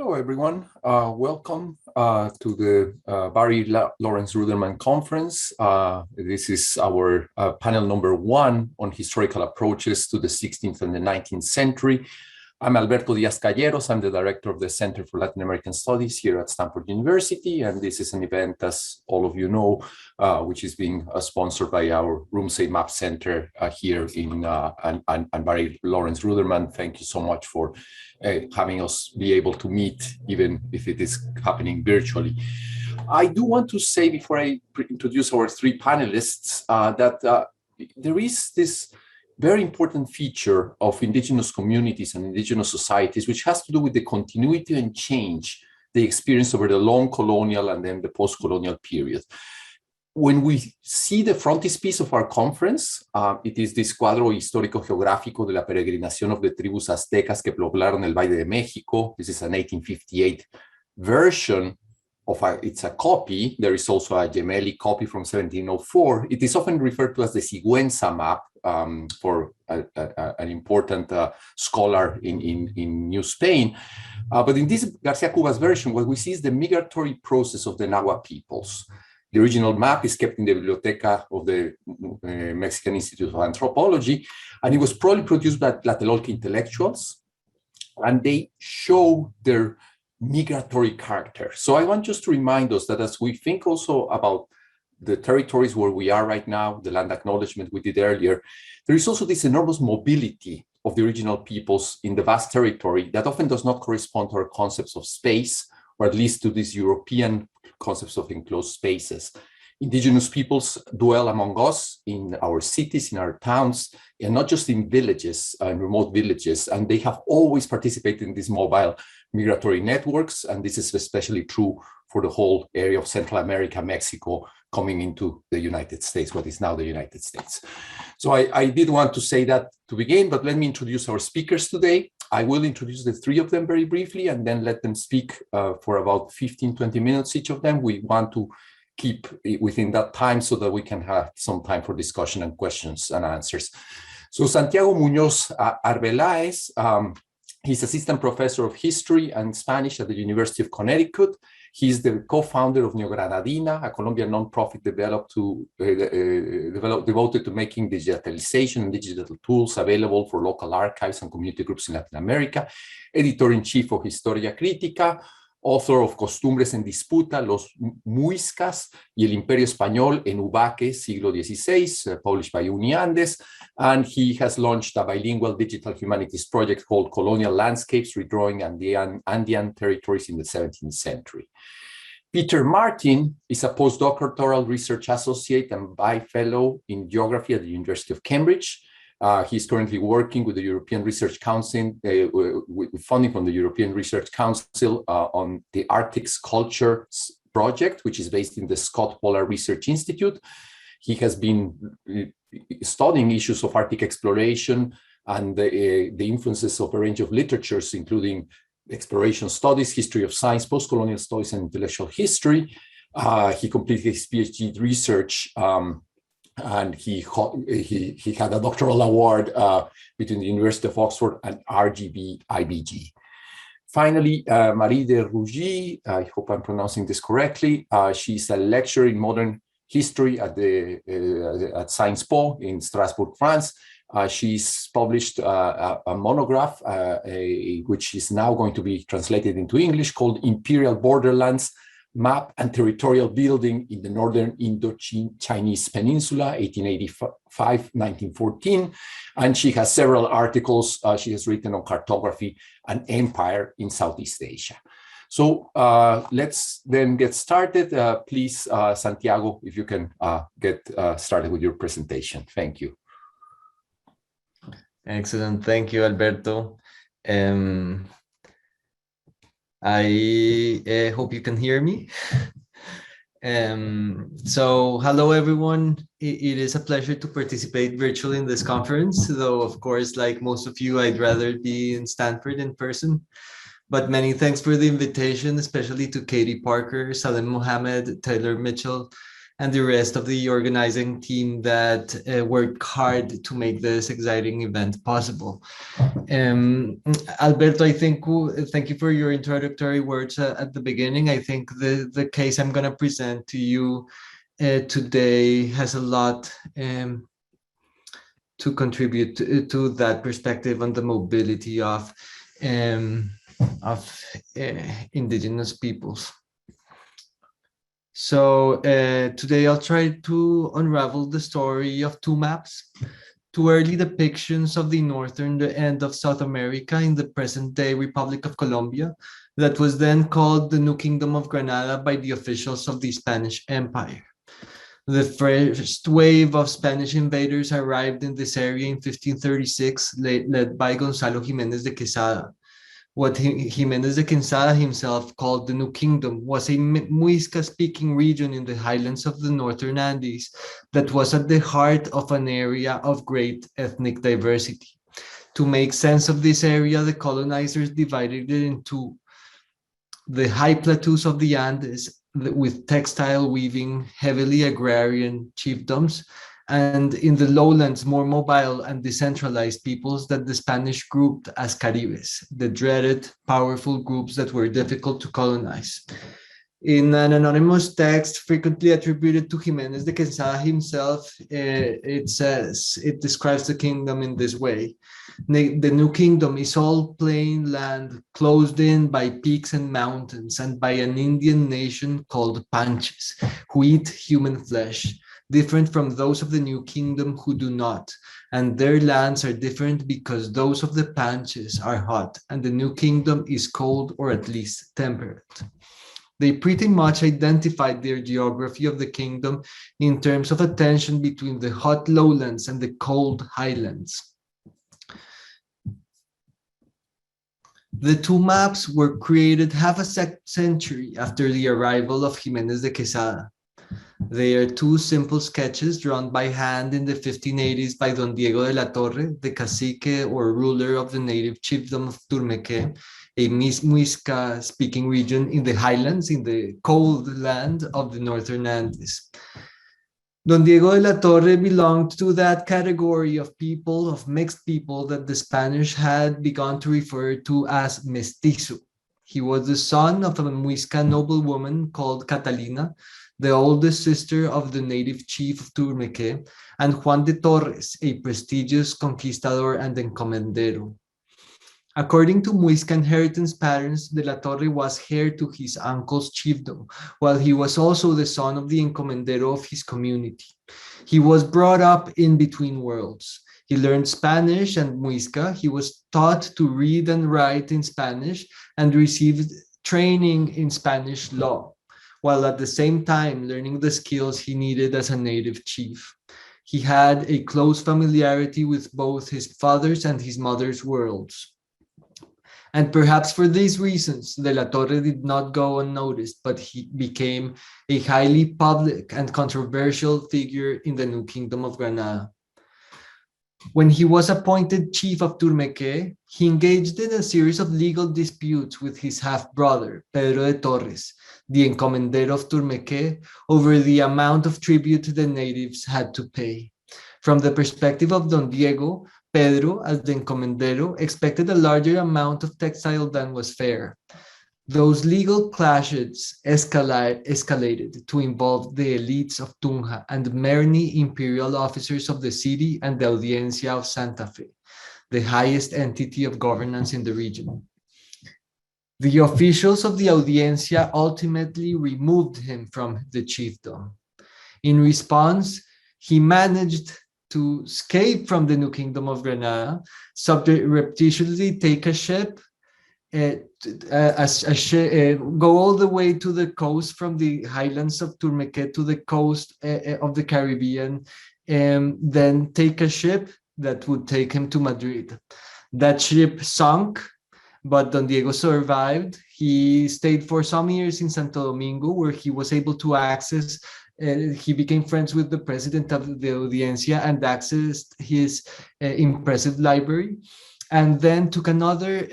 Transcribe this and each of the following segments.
Hello, everyone. Welcome to the Barry Lawrence Ruderman Conference. This is our panel number 1 on historical approaches to the 16th and the 19th century. I'm Alberto Diaz-Calleros. I'm the director of the Center for Latin American Studies here at Stanford University. And this is an event, as all of you know, which is being sponsored by our Rumsey Map Center here in and Barry Lawrence Ruderman. Thank you so much for having us be able to meet, even if it is happening virtually. I do want to say, before I introduce our 3 panelists, that there is this very important feature of indigenous communities and indigenous societies, which has to do with the continuity and change they experience over the long colonial and then the post-colonial period. When we see the frontispiece of our conference, it is this cuadro histórico-geográfico de la peregrinación of the tribus aztecas que poblaron el Valle de México. This is an 1858 version of it's a copy. There is also a Gemelli copy from 1704. It is often referred to as the Sigüenza map for an important scholar in New Spain. But in this Garcia Cuba's version, what we see is the migratory process of the Nahua peoples. The original map is kept in the Biblioteca of the Mexican Institute of Anthropology, and it was probably produced by Tlatelolco intellectuals, and they show their migratory character. So I want just to remind us that as we think also about the territories where we are right now, the land acknowledgement we did earlier, there is also this enormous mobility of the original peoples in the vast territory that often does not correspond to our concepts of space, or at least to these European concepts of enclosed spaces. Indigenous peoples dwell among us in our cities, in our towns, and not just in villages and remote villages. And they have always participated in these mobile migratory networks. And this is especially true for the whole area of Central America, Mexico, coming into the United States, what is now the United States. So I did want to say that to begin, but let me introduce our speakers today. I will introduce the 3 of them very briefly and then let them speak for about 15, 20 minutes each of them. We want to keep it within that time so that we can have some time for discussion and questions and answers. So Santiago Muñoz-Arbeláez, he's assistant professor of history and Spanish at the University of Connecticut. He's the co-founder of Neogranadina, a Colombian nonprofit devoted to making digitalization and digital tools available for local archives and community groups in Latin America, editor-in-chief of Historia Crítica, author of Costumbres en Disputa, Los Muiscas y el Imperio Español en Ubaque, siglo XVI, published by Uniandes, and he has launched a bilingual digital humanities project called Colonial Landscapes, Redrawing Andean Territories in the 17th Century. Peter Martin is a postdoctoral research associate and By Fellow in Geography at the University of Cambridge. He's currently working with the European Research Council, with funding from the European Research Council on the Arctic Culture project, which is based in the Scott Polar Research Institute. He has been studying issues of Arctic exploration and the influences of a range of literatures, including exploration studies, history of science, postcolonial studies, and intellectual history. He completed his PhD research and he had a doctoral award between the University of Oxford and RGB IBG. Finally, Marie de Rugy, I hope I'm pronouncing this correctly. She's a lecturer in modern history at Sciences Po in Strasbourg, France. She's published a monograph, which is now going to be translated into English, called Imperial Borderlands, Map and Territorial Building in the Northern Indo-Chinese Peninsula, 1885-1914. And she has several articles she has written on cartography and empire in Southeast Asia. So let's then get started. Please, Santiago, if you can get started with your presentation. Thank you. Excellent. Thank you, Alberto. I hope you can hear me. So hello, everyone. It is a pleasure to participate virtually in this conference, though, of course, like most of you, I'd rather be in Stanford in person. But many thanks for the invitation, especially to Katie Parker, Salem Mohammed, Tyler Mitchell, and the rest of the organizing team that worked hard to make this exciting event possible. Alberto, I think, thank you for your introductory words at the beginning. I think the case I'm going to present to you today has a lot to contribute to that perspective on the mobility of indigenous peoples. So today I'll try to unravel the story of two maps, two early depictions of the northern end of South America in the present-day Republic of Colombia, that was then called the New Kingdom of Granada by the officials of the Spanish Empire. The first wave of Spanish invaders arrived in this area in 1536, led by Gonzalo Jimenez de Quesada. What Jimenez de Quesada himself called the New Kingdom was a Muisca-speaking region in the highlands of the northern Andes that was at the heart of an area of great ethnic diversity. To make sense of this area, the colonizers divided it into the high plateaus of the Andes with textile weaving, heavily agrarian chiefdoms, and in the lowlands, more mobile and decentralized peoples that the Spanish grouped as Caribes, the dreaded, powerful groups that were difficult to colonize. In an anonymous text frequently attributed to Jimenez de Quesada himself, it describes the kingdom in this way. The New Kingdom is all plain land closed in by peaks and mountains and by an Indian nation called Panches, who eat human flesh, different from those of the New Kingdom who do not. And their lands are different because those of the Panches are hot and the New Kingdom is cold or at least temperate. They pretty much identified their geography of the kingdom in terms of a tension between the hot lowlands and the cold highlands. The two maps were created half a century after the arrival of Jimenez de Quesada. They are two simple sketches drawn by hand in the 1580s by Don Diego de Torre, the cacique or ruler of the native chiefdom of Turmeque, a Muisca-speaking region in the highlands, in the cold land of the northern Andes. Don Diego de Torre belonged to that category of people, of mixed people, that the Spanish had begun to refer to as mestizo. He was the son of a Muisca noblewoman called Catalina, the oldest sister of the native chief of Turmeque, and Juan de Torres, a prestigious conquistador and encomendero. According to Muisca inheritance patterns, de la Torre was heir to his uncle's chiefdom, while he was also the son of the encomendero of his community. He was brought up in between worlds. He learned Spanish and Muisca. He was taught to read and write in Spanish and received training in Spanish law, while at the same time learning the skills he needed as a native chief. He had a close familiarity with both his father's and his mother's worlds. And perhaps for these reasons, de la Torre did not go unnoticed, but he became a highly public and controversial figure in the New Kingdom of Granada. When he was appointed chief of Turmeque, he engaged in a series of legal disputes with his half-brother, Pedro de Torres, the encomendero of Turmeque, over the amount of tribute the natives had to pay. From the perspective of Don Diego, Pedro, as the encomendero, expected a larger amount of textile than was fair. Those legal clashes escalated to involve the elites of Tunja and many imperial officers of the city and the Audiencia of Santa Fe, the highest entity of governance in the region. The officials of the Audiencia ultimately removed him from the chiefdom. In response, he managed to escape from the New Kingdom of Granada, surreptitiously take a ship, go all the way to the coast from the highlands of Turmeque to the coast of the Caribbean, and then take a ship that would take him to Madrid. That ship sunk, but Don Diego survived. He stayed for some years in Santo Domingo, where he was able to access he became friends with the president of the Audiencia and accessed his impressive library, and then took another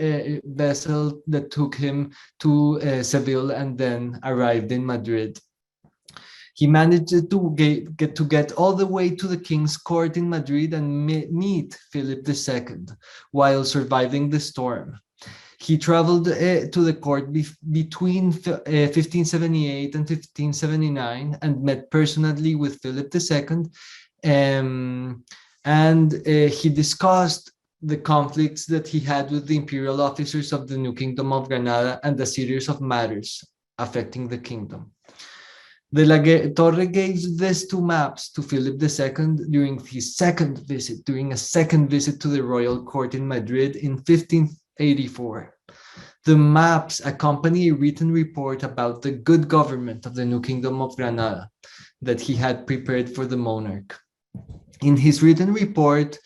vessel that took him to Seville and then arrived in Madrid. He managed to get all the way to the king's court in Madrid and meet Philip II while surviving the storm. He traveled to the court between 1578 and 1579 and met personally with Philip II, and he discussed the conflicts that he had with the imperial officers of the new Kingdom of Granada and a series of matters affecting the kingdom. De la Torre gave these two maps to Philip II during his second visit to the royal court in Madrid in 1584. The maps accompany a written report about the good government of the new Kingdom of Granada that he had prepared for the monarch. In his written report,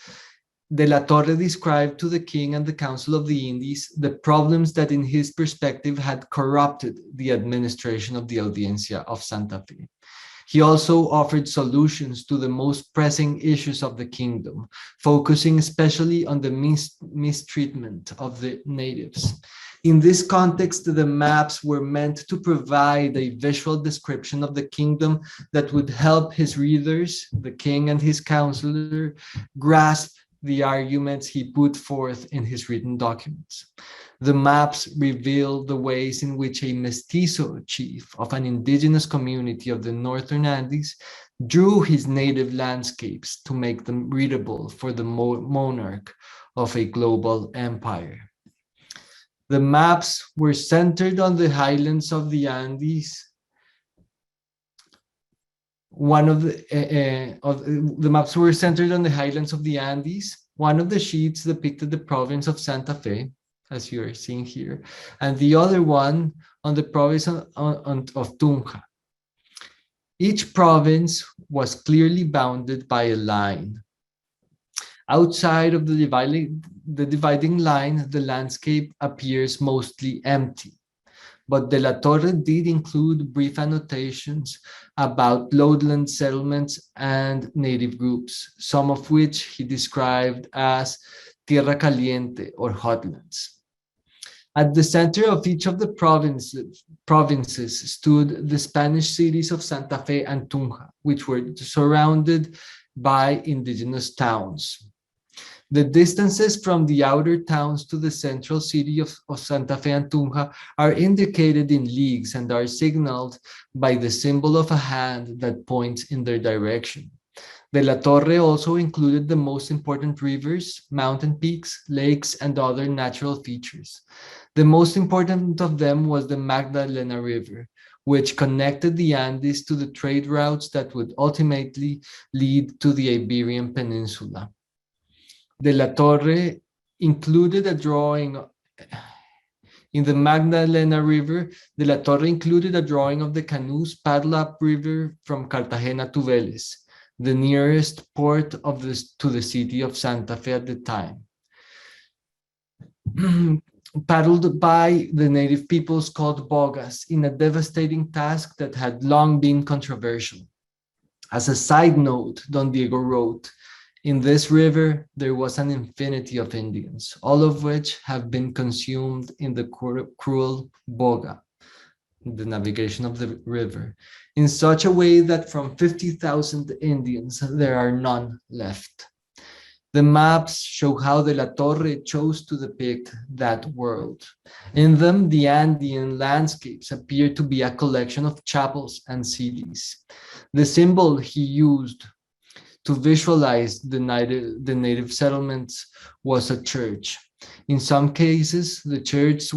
De la Torre described to the king and the Council of the Indies the problems that in his perspective had corrupted the administration of the Audiencia of Santa Fe. He also offered solutions to the most pressing issues of the kingdom, focusing especially on the mistreatment of the natives. In this context, the maps were meant to provide a visual description of the kingdom that would help his readers, the king and his counselor, grasp the arguments he put forth in his written documents. The maps reveal the ways in which a mestizo chief of an indigenous community of the northern Andes drew his native landscapes to make them readable for the monarch of a global empire. The maps were centered on the highlands of the Andes. The maps were centered on the highlands of the Andes. One of the sheets depicted the province of Santa Fe, as you are seeing here, and the other one on the province of Tunja. Each province was clearly bounded by a line. Outside of the dividing line, the landscape appears mostly empty. But De la Torre did include brief annotations about lowland settlements and native groups, some of which he described as tierra caliente or hotlands. At the center of each of the provinces stood the Spanish cities of Santa Fe and Tunja, which were surrounded by indigenous towns. The distances from the outer towns to the central city of Santa Fe and Tunja are indicated in leagues and are signaled by the symbol of a hand that points in their direction. De la Torre also included the most important rivers, mountain peaks, lakes, and other natural features. The most important of them was the Magdalena River, which connected the Andes to the trade routes that would ultimately lead to the Iberian Peninsula. De la Torre included a drawing in the Magdalena River. De la Torre included a drawing of the canoes paddle up river from Cartagena to Vélez, the nearest port to the city of Santa Fe at the time. Paddled by the native peoples called bogas in a devastating task that had long been controversial. As a side note, Don Diego wrote, "In this river, there was an infinity of Indians, all of which have been consumed in the cruel boga," the navigation of the river, "in such a way that from 50,000 Indians, there are none left." The maps show how De la Torre chose to depict that world. In them, the Andean landscapes appear to be a collection of chapels and cities. The symbol he used to visualize the native settlements was a church. In some cases, the churches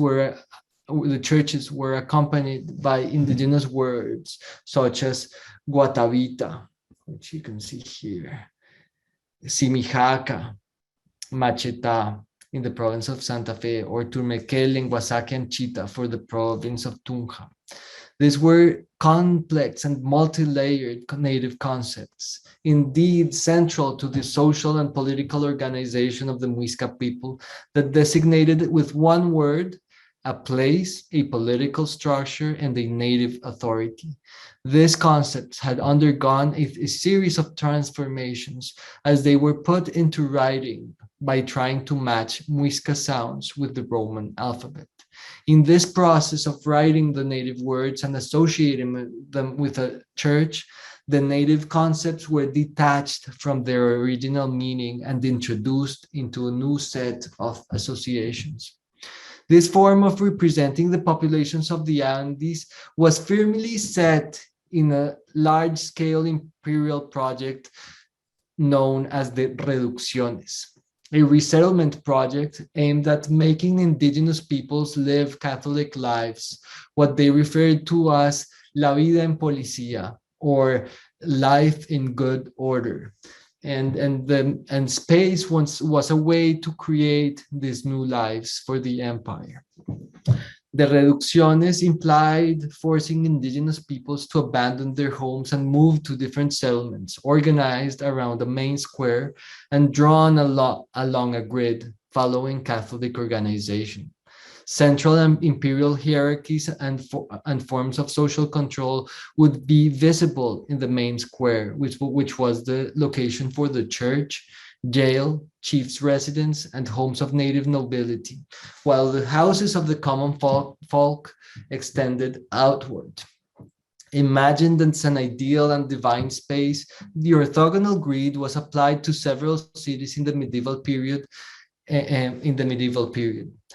were accompanied by indigenous words such as Guatavita, which you can see here, Simijaca, Macheta in the province of Santa Fe, or Turmequel and Guasaquianchita for the province of Tunja. These were complex and multi-layered native concepts, indeed central to the social and political organization of the Muisca people that designated with one word a place, a political structure, and a native authority. These concepts had undergone a series of transformations as they were put into writing by trying to match Muisca sounds with the Roman alphabet. In this process of writing the native words and associating them with a church, the native concepts were detached from their original meaning and introduced into a new set of associations. This form of representing the populations of the Andes was firmly set in a large-scale imperial project known as the Reducciones, a resettlement project aimed at making indigenous peoples live Catholic lives, what they referred to as la vida en policía, or life in good order. And space was a way to create these new lives for the empire. The reducciones implied forcing indigenous peoples to abandon their homes and move to different settlements, organized around a main square and drawn along a grid following Catholic organization. Central and imperial hierarchies and forms of social control would be visible in the main square, which was the location for the church, jail, chief's residence, and homes of native nobility, while the houses of the common folk extended outward. Imagined as an ideal and divine space, the orthogonal grid was applied to several cities in the medieval period.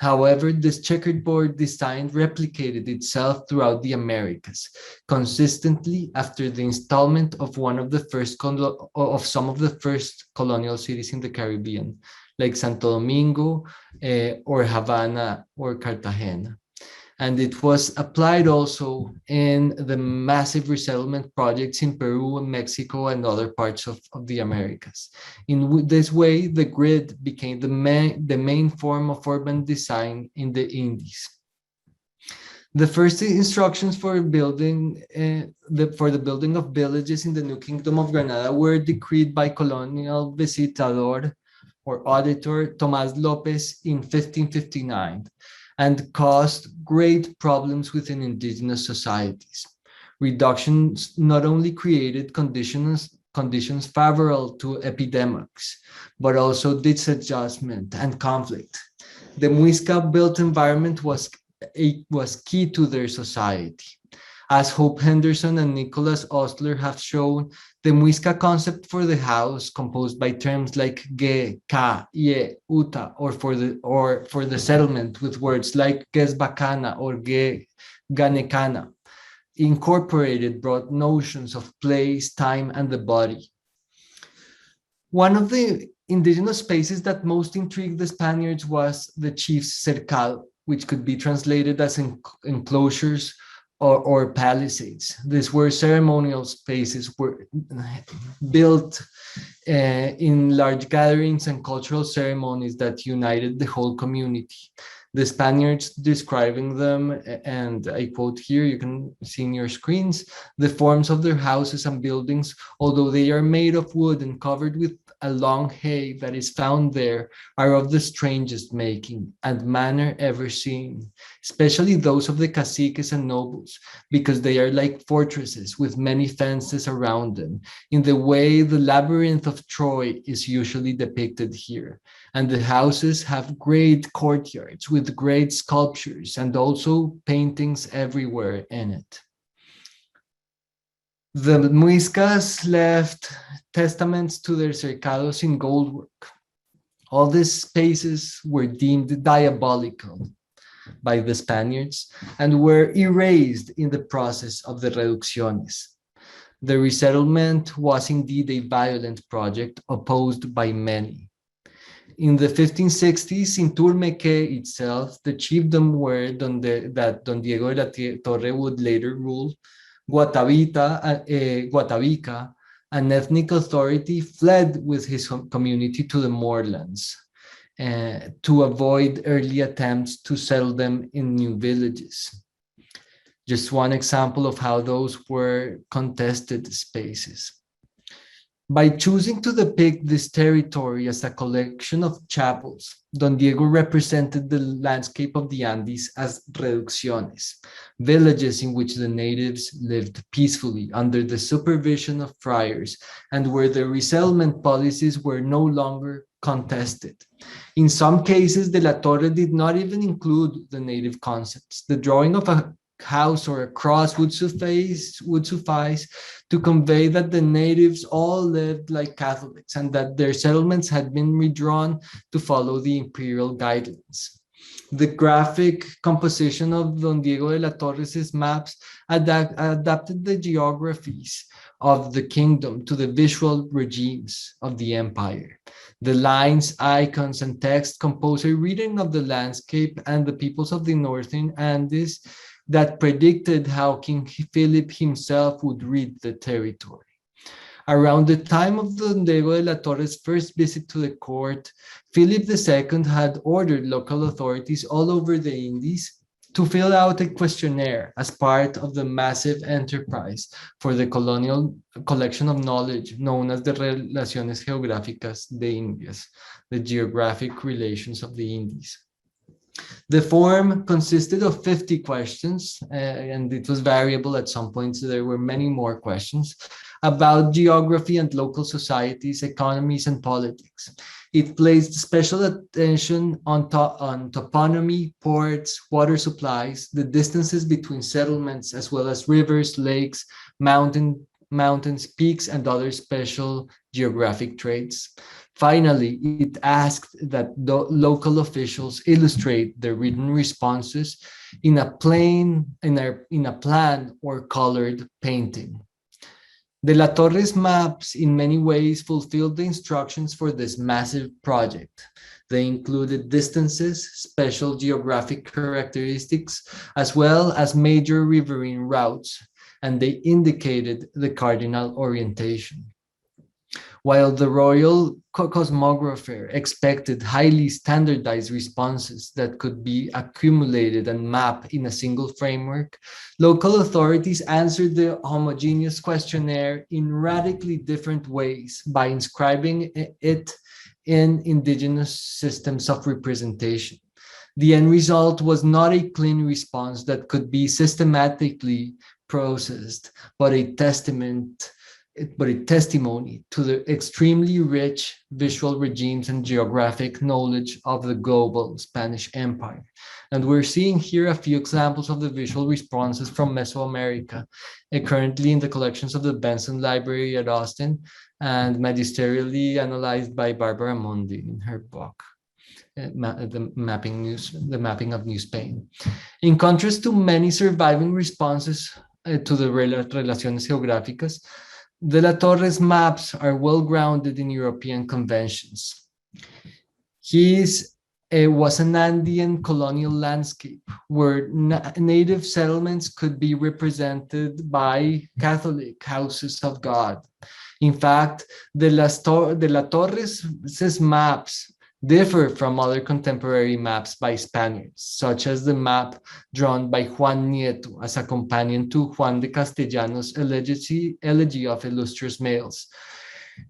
However, this checkerboard design replicated itself throughout the Americas, consistently after the installment of some of the first colonial cities in the Caribbean, like Santo Domingo, or Havana, or Cartagena. And it was applied also in the massive resettlement projects in Peru and Mexico and other parts of the Americas. In this way, the grid became the main form of urban design in the Indies. The first instructions for the building of villages in the new Kingdom of Granada were decreed by colonial visitador or auditor Tomás López in 1559. And caused great problems within indigenous societies. Reductions not only created conditions favorable to epidemics, but also disadjustment and conflict. The Muisca built environment was key to their society. As Hope Henderson and Nicholas Ostler have shown, the Muisca concept for the house, composed by terms like ge, ka, ye, uta, or for the settlement with words like gesbakana or ge, ganekana, incorporated broad notions of place, time, and the body. One of the indigenous spaces that most intrigued the Spaniards was the Chiefs Cercal, which could be translated as enclosures or palisades. These were ceremonial spaces built in large gatherings and cultural ceremonies that united the whole community. The Spaniards describing them, and I quote here, you can see in your screens, the forms of their houses and buildings, although they are made of wood and covered with a long hay that is found there, are of the strangest making and manner ever seen, especially those of the caciques and nobles, because they are like fortresses with many fences around them, in the way the labyrinth of Troy is usually depicted here. And the houses have great courtyards with great sculptures and also paintings everywhere in it. The Muiscas left testaments to their cercados in goldwork. All these spaces were deemed diabolical by the Spaniards and were erased in the process of the reducciones. The resettlement was indeed a violent project opposed by many. In the 1560s, in Turmeque itself, the chiefdom where that Don Diego de Torre would later rule, Guatavica, an ethnic authority, fled with his community to the moorlands to avoid early attempts to settle them in new villages. Just one example of how those were contested spaces. By choosing to depict this territory as a collection of chapels, Don Diego represented the landscape of the Andes as reducciones, villages in which the natives lived peacefully under the supervision of friars and where the resettlement policies were no longer contested. In some cases, De la Torre did not even include the native concepts. The drawing of a house or a cross would suffice to convey that the natives all lived like Catholics and that their settlements had been redrawn to follow the imperial guidelines. The graphic composition of Don Diego de la Torres' maps adapted the geographies of the kingdom to the visual regimes of the empire. The lines, icons, and text compose a reading of the landscape and the peoples of the northern Andes that predicted how King Philip himself would read the territory. Around the time of Don Diego de la Torre's first visit to the court, Philip II had ordered local authorities all over the Indies to fill out a questionnaire as part of the massive enterprise for the colonial collection of knowledge known as the Relaciones Geográficas de Indias, the geographic relations of the Indies. The form consisted of 50 questions, and it was variable at some points. There were many more questions about geography and local societies, economies, and politics. It placed special attention on toponymy, ports, water supplies, the distances between settlements, as well as rivers, lakes, mountains, peaks, and other special geographic traits. Finally, it asked that local officials illustrate their written responses in a plan or colored painting. De la Torre's maps in many ways fulfilled the instructions for this massive project. They included distances, special geographic characteristics, as well as major riverine routes, and they indicated the cardinal orientation. While the royal cosmographer expected highly standardized responses that could be accumulated and mapped in a single framework, local authorities answered the homogeneous questionnaire in radically different ways by inscribing it in indigenous systems of representation. The end result was not a clean response that could be systematically processed, but a testimony to the extremely rich visual regimes and geographic knowledge of the global Spanish Empire. And we're seeing here a few examples of the visual responses from Mesoamerica, currently in the collections of the Benson Library at Austin and magisterially analyzed by Barbara Mondi in her book, The Mapping of New Spain. In contrast to many surviving responses to the Relaciones Geográficas, De la Torre's maps are well grounded in European conventions. His was an Andean colonial landscape where native settlements could be represented by Catholic houses of God. In fact, De la Torre's maps differ from other contemporary maps by Spaniards, such as the map drawn by Juan Nieto as a companion to Juan de Castellanos' Elegy of Illustrious Males,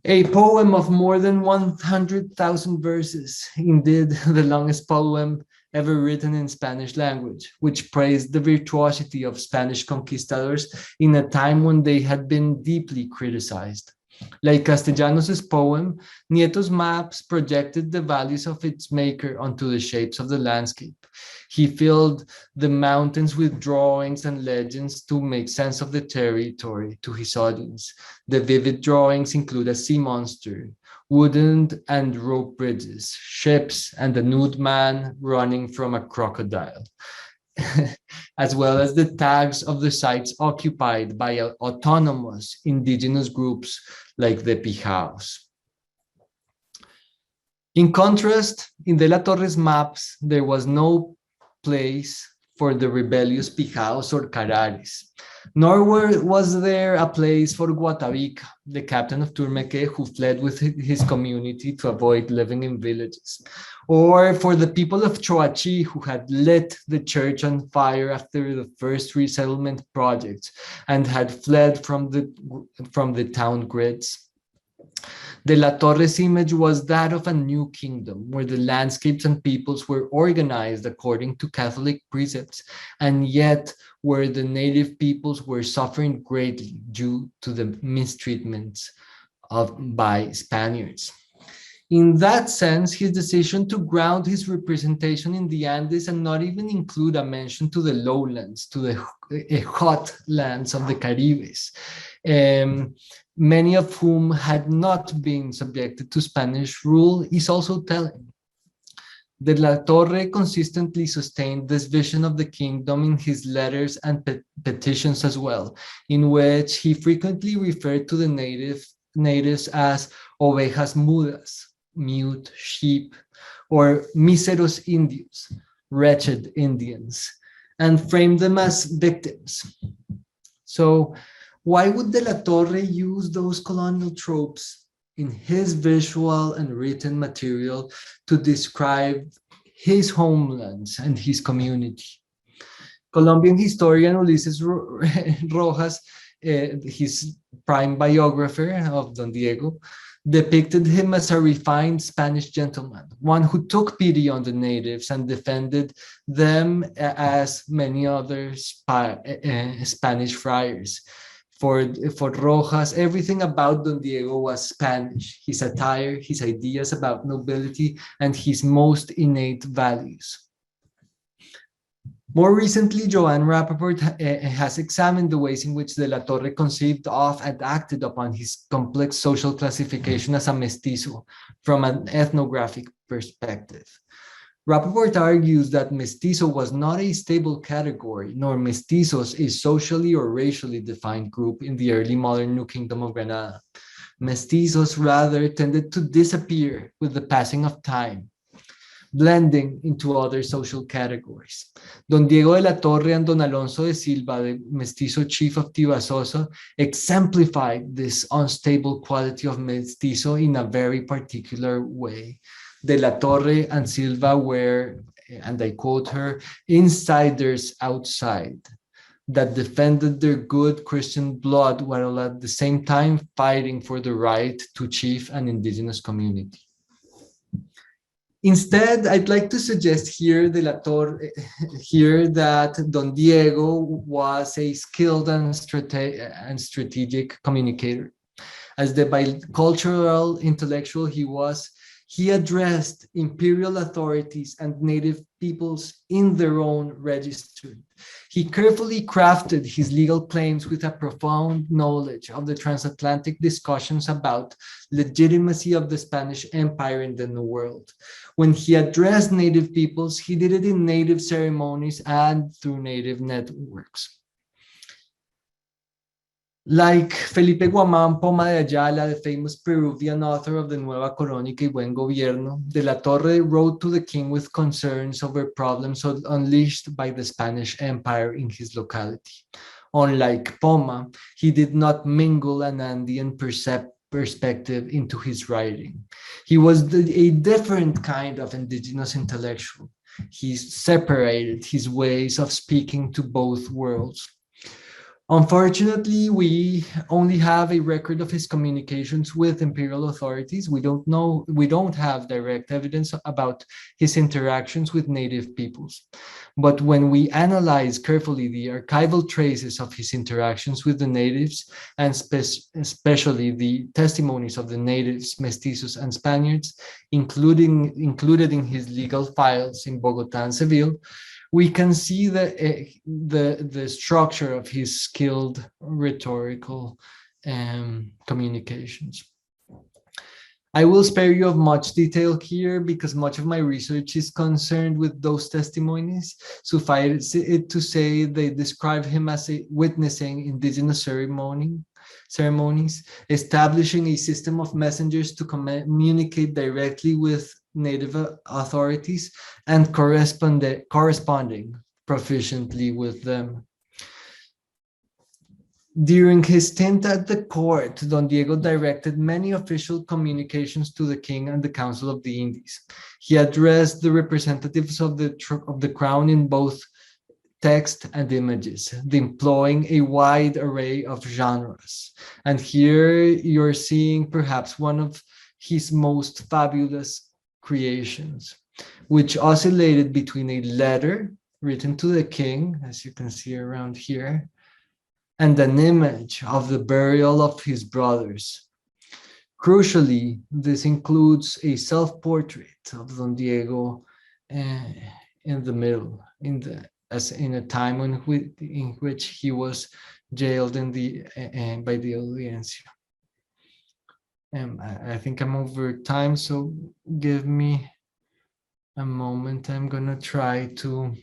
a poem of more than 100,000 verses, indeed the longest poem ever written in Spanish language, which praised the virtuosity of Spanish conquistadors in a time when they had been deeply criticized. Like Castellanos' poem, Nieto's maps projected the values of its maker onto the shapes of the landscape. He filled the mountains with drawings and legends to make sense of the territory to his audience. The vivid drawings include a sea monster, wooden and rope bridges, ships, and a nude man running from a crocodile, as well as the tags of the sites occupied by autonomous indigenous groups like the Pijaos. In contrast, in De la Torre's maps, there was no place for the rebellious Pijaos or Carares, nor was there a place for Guatavica, the captain of Turmeque who fled with his community to avoid living in villages, or for the people of Choachi who had lit the church on fire after the first resettlement project and had fled from the town grids. De la Torre's image was that of a new kingdom, where the landscapes and peoples were organized according to Catholic precepts, and yet where the native peoples were suffering greatly due to the mistreatments by Spaniards. In that sense, his decision to ground his representation in the Andes and not even include a mention to the lowlands, to the hot lands of the Caribes, many of whom had not been subjected to Spanish rule, is also telling. De la Torre consistently sustained this vision of the kingdom in his letters and petitions as well, in which he frequently referred to the natives as ovejas mudas, mute sheep, or miseros indios, wretched Indians, and framed them as victims. So why would De la Torre use those colonial tropes in his visual and written material to describe his homelands and his community? Colombian historian Ulises Rojas, his prime biographer of Don Diego, depicted him as a refined Spanish gentleman, one who took pity on the natives and defended them as many other Spanish friars. For Rojas, everything about Don Diego was Spanish: his attire, his ideas about nobility, and his most innate values. More recently, Joanne Rappaport has examined the ways in which De la Torre conceived of and acted upon his complex social classification as a mestizo from an ethnographic perspective. Rappaport argues that mestizo was not a stable category, nor mestizos a socially or racially defined group in the early modern New Kingdom of Granada. Mestizos rather tended to disappear with the passing of time, blending into other social categories. Don Diego de la Torre and Don Alonso de Silva, the mestizo chief of Tibasosa, exemplified this unstable quality of mestizo in a very particular way. De la Torre and Silva were, and I quote her, insiders outside that defended their good Christian blood while at the same time fighting for the right to chief an indigenous community. Instead, I'd like to suggest here that Don Diego was a skilled and strategic communicator. As the bicultural intellectual he was, he addressed imperial authorities and native peoples in their own register. He carefully crafted his legal claims with a profound knowledge of the transatlantic discussions about legitimacy of the Spanish Empire in the New World. When he addressed native peoples, he did it in native ceremonies and through native networks. Like Felipe Guamán Poma de Ayala, the famous Peruvian author of the Nueva Crónica y Buen Gobierno, De la Torre wrote to the king with concerns over problems unleashed by the Spanish Empire in his locality. Unlike Poma, he did not mingle an Andean perspective into his writing. He was a different kind of indigenous intellectual. He separated his ways of speaking to both worlds. Unfortunately, we only have a record of his communications with imperial authorities. We don't have direct evidence about his interactions with native peoples. But when we analyze carefully the archival traces of his interactions with the natives, and especially the testimonies of the natives, mestizos, and Spaniards, included in his legal files in Bogotá and Seville, we can see the structure of his skilled rhetorical communications. I will spare you of much detail here because much of my research is concerned with those testimonies. Suffice it to say, they describe him as witnessing indigenous ceremonies, establishing a system of messengers to communicate directly with native authorities, and corresponding proficiently with them. During his stint at the court, Don Diego directed many official communications to the king and the Council of the Indies. He addressed the representatives of the crown in both text, and images, employing a wide array of genres. And here you're seeing perhaps one of his most fabulous creations, which oscillated between a letter written to the king, as you can see around here, and an image of the burial of his brothers. Crucially, this includes a self-portrait of Don Diego in the middle, as in a time in which he was jailed by the audiencia. I think I'm over time, so give me a moment. I'm gonna try to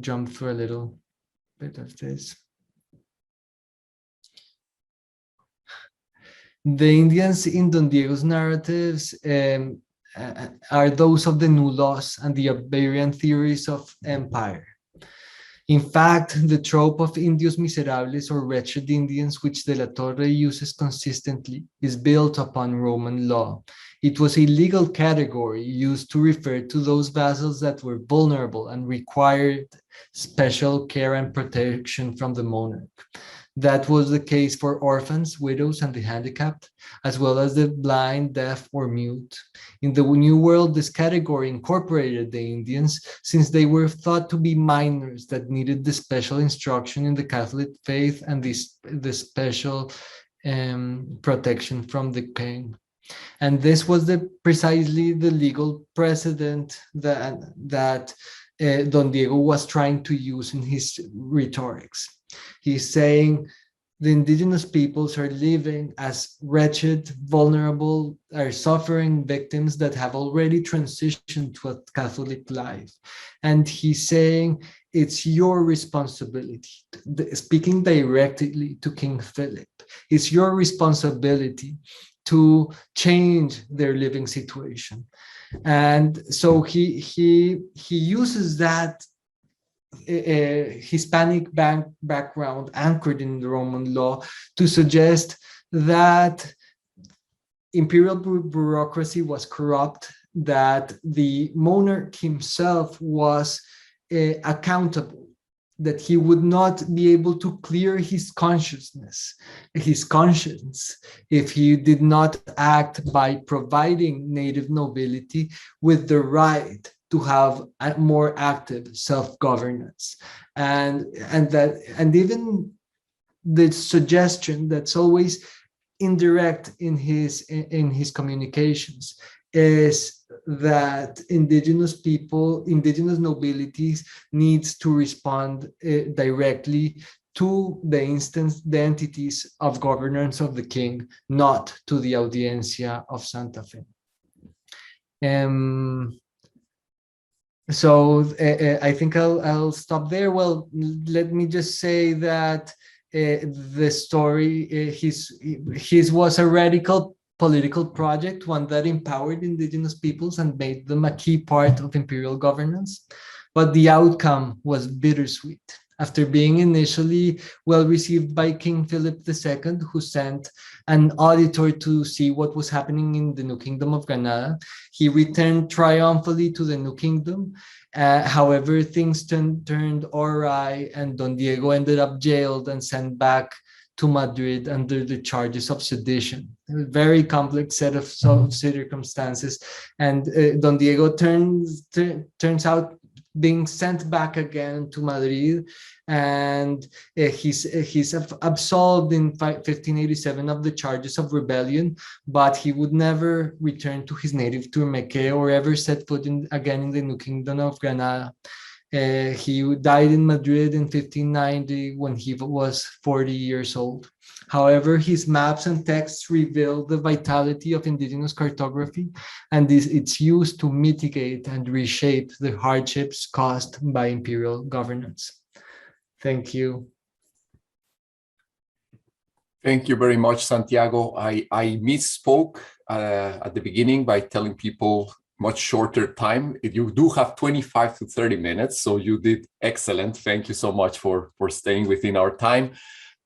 jump through a little bit of this. The Indians in Don Diego's narratives are those of the new laws and the barbarian theories of empire. In fact, the trope of Indios Miserables or wretched Indians, which De La Torre uses consistently, is built upon Roman law. It was a legal category used to refer to those vassals that were vulnerable and required special care and protection from the monarch. That was the case for orphans, widows, and the handicapped, as well as the blind, deaf, or mute. In the New World, this category incorporated the Indians since they were thought to be minors that needed the special instruction in the Catholic faith and the special protection from the king. And this was precisely the legal precedent that Don Diego was trying to use in his rhetorics. He's saying the indigenous peoples are living as wretched, vulnerable, are suffering victims that have already transitioned to a Catholic life. And he's saying it's your responsibility, speaking directly to King Philip, it's your responsibility to change their living situation. And so he uses that Hispanic background anchored in the Roman law to suggest that imperial bureaucracy was corrupt, that the monarch himself was accountable, that he would not be able to clear his conscience, if he did not act by providing native nobility with the right to have a more active self-governance, and even the suggestion that's always indirect in his communications is that indigenous nobilities needs to respond directly to the entities of governance of the king, not to the audiencia of Santa Fe. So I think I'll stop there. Well, let me just say that the story, his was a radical political project, one that empowered indigenous peoples and made them a key part of imperial governance. But the outcome was bittersweet. After being initially well received by King Philip II, who sent an auditor to see what was happening in the new Kingdom of Granada, he returned triumphantly to the new kingdom. However, things turned awry, and Don Diego ended up jailed and sent back to Madrid under the charges of sedition. A very complex set of circumstances, and Don Diego turns out being sent back again to Madrid, and he's absolved in 1587 of the charges of rebellion, but he would never return to his native Turmeque or ever set foot again in the new Kingdom of Granada. He died in Madrid in 1590 when he was 40 years old. However, his maps and texts reveal the vitality of indigenous cartography, and it's used to mitigate and reshape the hardships caused by imperial governance. Thank you. Thank you very much, Santiago. I misspoke at the beginning by telling people much shorter time. You do have 25 to 30 minutes, so you did excellent. Thank you so much for staying within our time.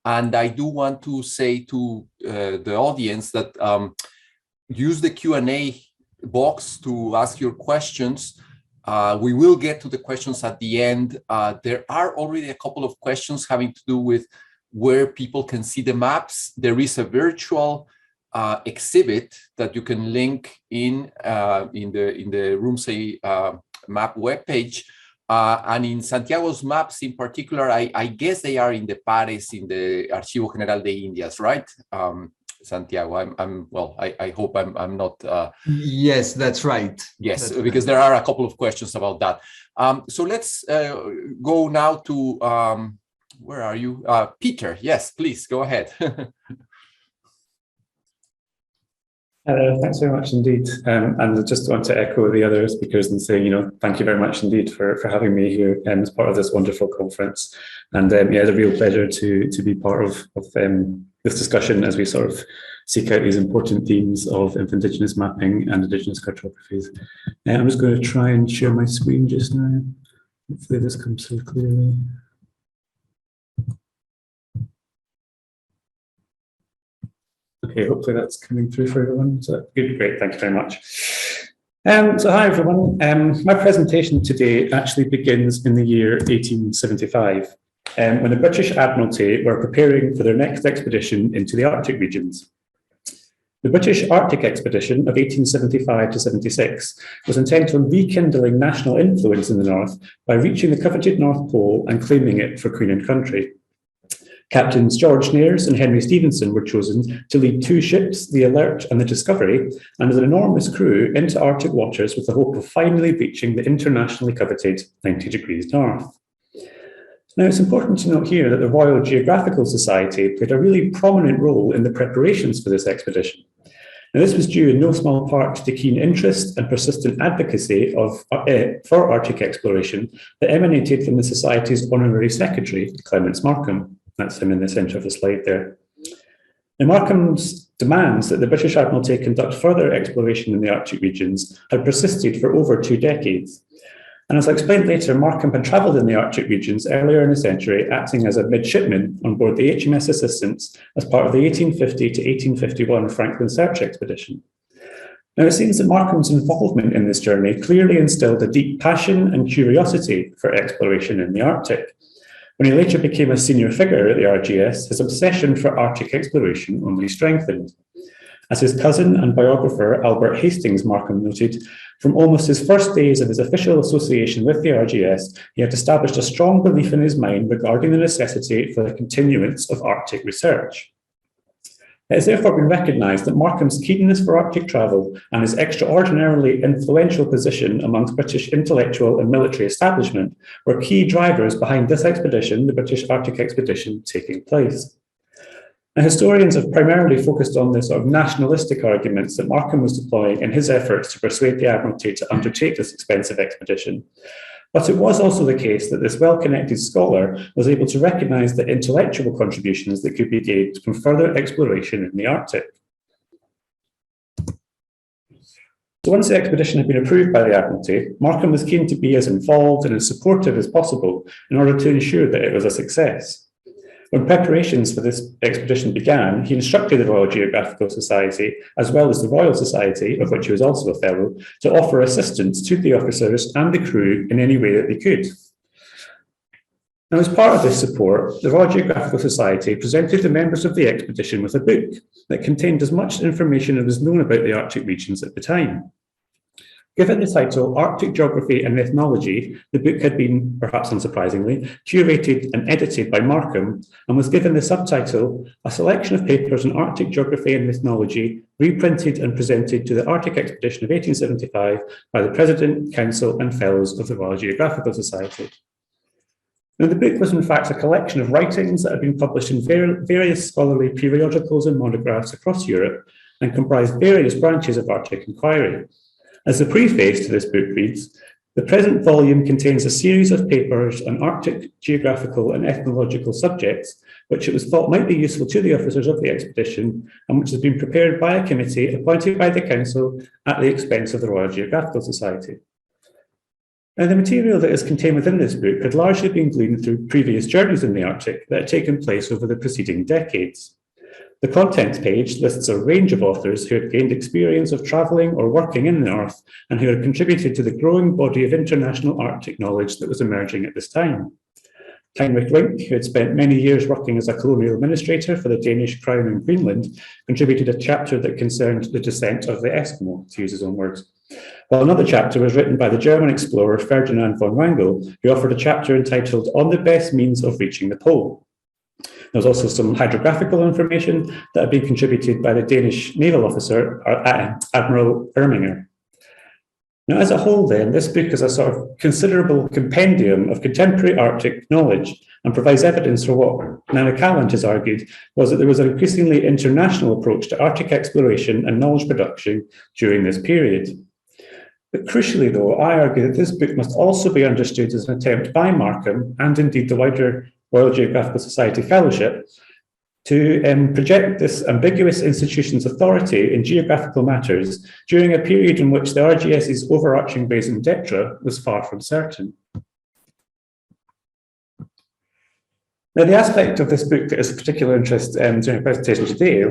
And I do want to say to the audience that use the Q&A box to ask your questions. We will get to the questions at the end. There are already a couple of questions having to do with where people can see the maps. There is a virtual exhibit that you can link in the Rumsey map webpage. And in Santiago's maps in particular, I guess they are in the Pares, in the Archivo General de Indias, right? Santiago, I hope I'm not. Yes, that's right. Yes, that's because right. there are a couple of questions about that. So let's go now to, where are you? Peter, yes, please, go ahead. Thanks very much indeed. And I just want to echo the other speakers and say, thank you very much indeed for having me here as part of this wonderful conference. And yeah, it's a real pleasure to be part of this discussion as we sort of seek out these important themes of Indigenous mapping and Indigenous cartographies. I'm just going to try and share my screen just now. Hopefully this comes through clearly. Okay, hopefully that's coming through for everyone. So good, great, thank you very much. So hi everyone. My presentation today actually begins in the year 1875, when the British Admiralty were preparing for their next expedition into the Arctic regions. The British Arctic expedition of 1875 to 76 was intent on rekindling national influence in the North by reaching the coveted North Pole and claiming it for Queen and Country. Captains George Nares and Henry Stevenson were chosen to lead two ships, the Alert and the Discovery, and as an enormous crew into Arctic waters with the hope of finally reaching the internationally coveted 90 degrees north. Now, it's important to note here that the Royal Geographical Society played a really prominent role in the preparations for this expedition. Now, this was due in no small part to the keen interest and persistent advocacy for Arctic exploration that emanated from the Society's Honorary Secretary, Clements Markham. That's him in the centre of the slide there. Now, Markham's demands that the British Admiralty conduct further exploration in the Arctic regions had persisted for over 2 decades. And as I'll explain later, Markham had travelled in the Arctic regions earlier in the century, acting as a midshipman on board the HMS Assistance as part of the 1850 to 1851 Franklin Search Expedition. Now, it seems that Markham's involvement in this journey clearly instilled a deep passion and curiosity for exploration in the Arctic. When he later became a senior figure at the RGS, his obsession for Arctic exploration only strengthened. As his cousin and biographer Albert Hastings Markham noted, from almost his first days of his official association with the RGS, he had established a strong belief in his mind regarding the necessity for the continuance of Arctic research. It has therefore been recognised that Markham's keenness for Arctic travel and his extraordinarily influential position amongst British intellectual and military establishment were key drivers behind this expedition, the British Arctic expedition, taking place. Now, historians have primarily focused on the sort of nationalistic arguments that Markham was deploying in his efforts to persuade the Admiralty to undertake this expensive expedition. But it was also the case that this well-connected scholar was able to recognise the intellectual contributions that could be gained from further exploration in the Arctic. So once the expedition had been approved by the Admiralty, Markham was keen to be as involved and as supportive as possible in order to ensure that it was a success. When preparations for this expedition began, he instructed the Royal Geographical Society, as well as the Royal Society, of which he was also a fellow, to offer assistance to the officers and the crew in any way that they could. Now, as part of this support, the Royal Geographical Society presented the members of the expedition with a book that contained as much information as was known about the Arctic regions at the time. Given the title Arctic Geography and Ethnology, the book had been, perhaps unsurprisingly, curated and edited by Markham and was given the subtitle, A Selection of Papers on Arctic Geography and Ethnology, reprinted and presented to the Arctic Expedition of 1875 by the President, Council and Fellows of the Royal Geographical Society. Now, the book was in fact a collection of writings that had been published in various scholarly periodicals and monographs across Europe and comprised various branches of Arctic inquiry. As the preface to this book reads, the present volume contains a series of papers on Arctic geographical and ethnological subjects, which it was thought might be useful to the officers of the expedition, and which has been prepared by a committee appointed by the Council at the expense of the Royal Geographical Society. Now, the material that is contained within this book had largely been gleaned through previous journeys in the Arctic that had taken place over the preceding decades. The contents page lists a range of authors who had gained experience of travelling or working in the North and who had contributed to the growing body of international Arctic knowledge that was emerging at this time. Heinrich Rink, who had spent many years working as a colonial administrator for the Danish Crown in Greenland, contributed a chapter that concerned the descent of the Eskimo, to use his own words. While another chapter was written by the German explorer Ferdinand von Wrangel, who offered a chapter entitled On the Best Means of Reaching the Pole. There was also some hydrographical information that had been contributed by the Danish naval officer, Admiral Erminger. Now, as a whole then, this book is a sort of considerable compendium of contemporary Arctic knowledge and provides evidence for what Nana Calland has argued was that there was an increasingly international approach to Arctic exploration and knowledge production during this period. But crucially though, I argue that this book must also be understood as an attempt by Markham, and indeed the wider Royal Geographical Society Fellowship, to project this ambiguous institution's authority in geographical matters during a period in which the RGS's overarching raison d'etre was far from certain. Now, the aspect of this book that is of particular interest during the presentation today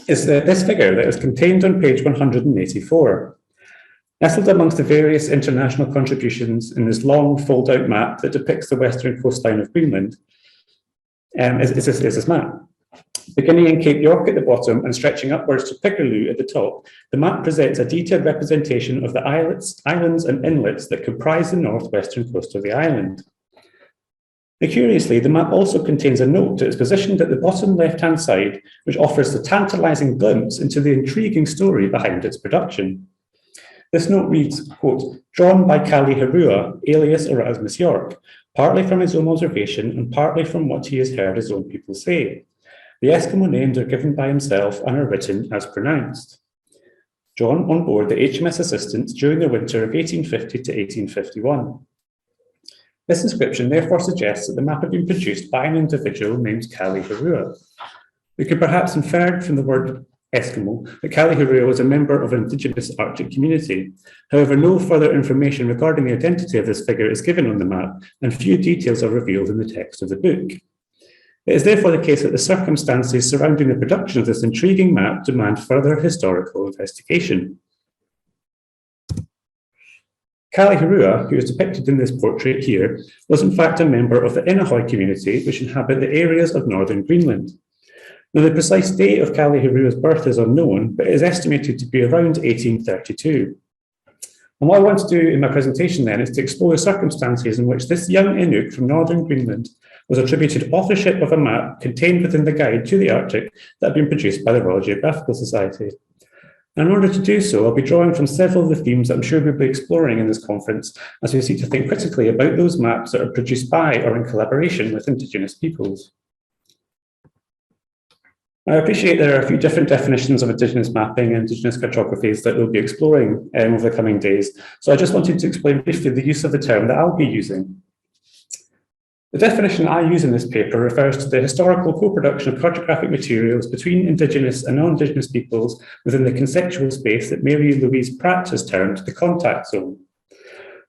is this figure that is contained on page 184. Nestled amongst the various international contributions in this long fold-out map that depicts the western coastline of Greenland is this map. Beginning in Cape York at the bottom and stretching upwards to Pickerloo at the top, the map presents a detailed representation of the islands and inlets that comprise the northwestern coast of the island. Now, curiously, the map also contains a note that is positioned at the bottom left-hand side, which offers the tantalising glimpse into the intriguing story behind its production. This note reads, quote, drawn by Kallihirua, alias Erasmus York, partly from his own observation and partly from what he has heard his own people say. The Eskimo names are given by himself and are written as pronounced. John on board the HMS Assistance during the winter of 1850 to 1851. This inscription therefore suggests that the map had been produced by an individual named Kallihirua. We could perhaps infer from the word Eskimo that Kallihirua was a member of an indigenous Arctic community. However, no further information regarding the identity of this figure is given on the map, and few details are revealed in the text of the book. It is therefore the case that the circumstances surrounding the production of this intriguing map demand further historical investigation. Kallihirua, who is depicted in this portrait here, was in fact a member of the Inughuit community which inhabit the areas of northern Greenland. Now, the precise date of Kallihirua's birth is unknown, but it is estimated to be around 1832. And what I want to do in my presentation then is to explore the circumstances in which this young Inuk from northern Greenland was attributed authorship of a map contained within the Guide to the Arctic that had been produced by the Royal Geographical Society. And in order to do so, I'll be drawing from several of the themes that I'm sure we'll be exploring in this conference as we seek to think critically about those maps that are produced by or in collaboration with Indigenous peoples. I appreciate there are a few different definitions of Indigenous mapping and Indigenous cartographies that we'll be exploring over the coming days. So I just wanted to explain briefly the use of the term that I'll be using. The definition I use in this paper refers to the historical co-production of cartographic materials between Indigenous and non-Indigenous peoples within the conceptual space that Mary Louise Pratt has termed the contact zone.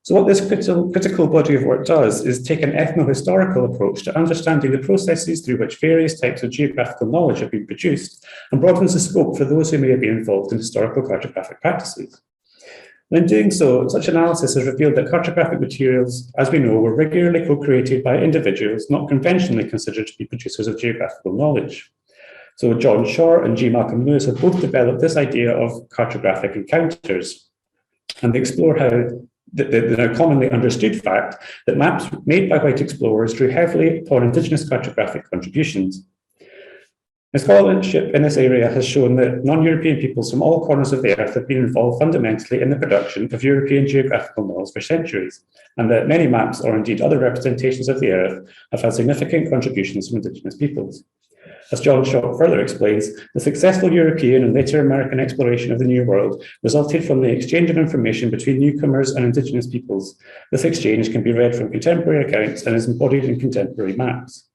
So what this critical body of work does is take an ethno-historical approach to understanding the processes through which various types of geographical knowledge have been produced and broadens the scope for those who may have been involved in historical cartographic practices. And in doing so, such analysis has revealed that cartographic materials, as we know, were regularly co-created by individuals not conventionally considered to be producers of geographical knowledge. So John Shore and G. Malcolm Lewis have both developed this idea of cartographic encounters, and they explore how the now commonly understood fact that maps made by white explorers drew heavily upon Indigenous cartographic contributions. The scholarship in this area has shown that non-European peoples from all corners of the earth have been involved fundamentally in the production of European geographical knowledge for centuries, and that many maps, or indeed other representations of the earth, have had significant contributions from Indigenous peoples. As John Shaw further explains, the successful European and later American exploration of the New World resulted from the exchange of information between newcomers and Indigenous peoples. This exchange can be read from contemporary accounts and is embodied in contemporary maps.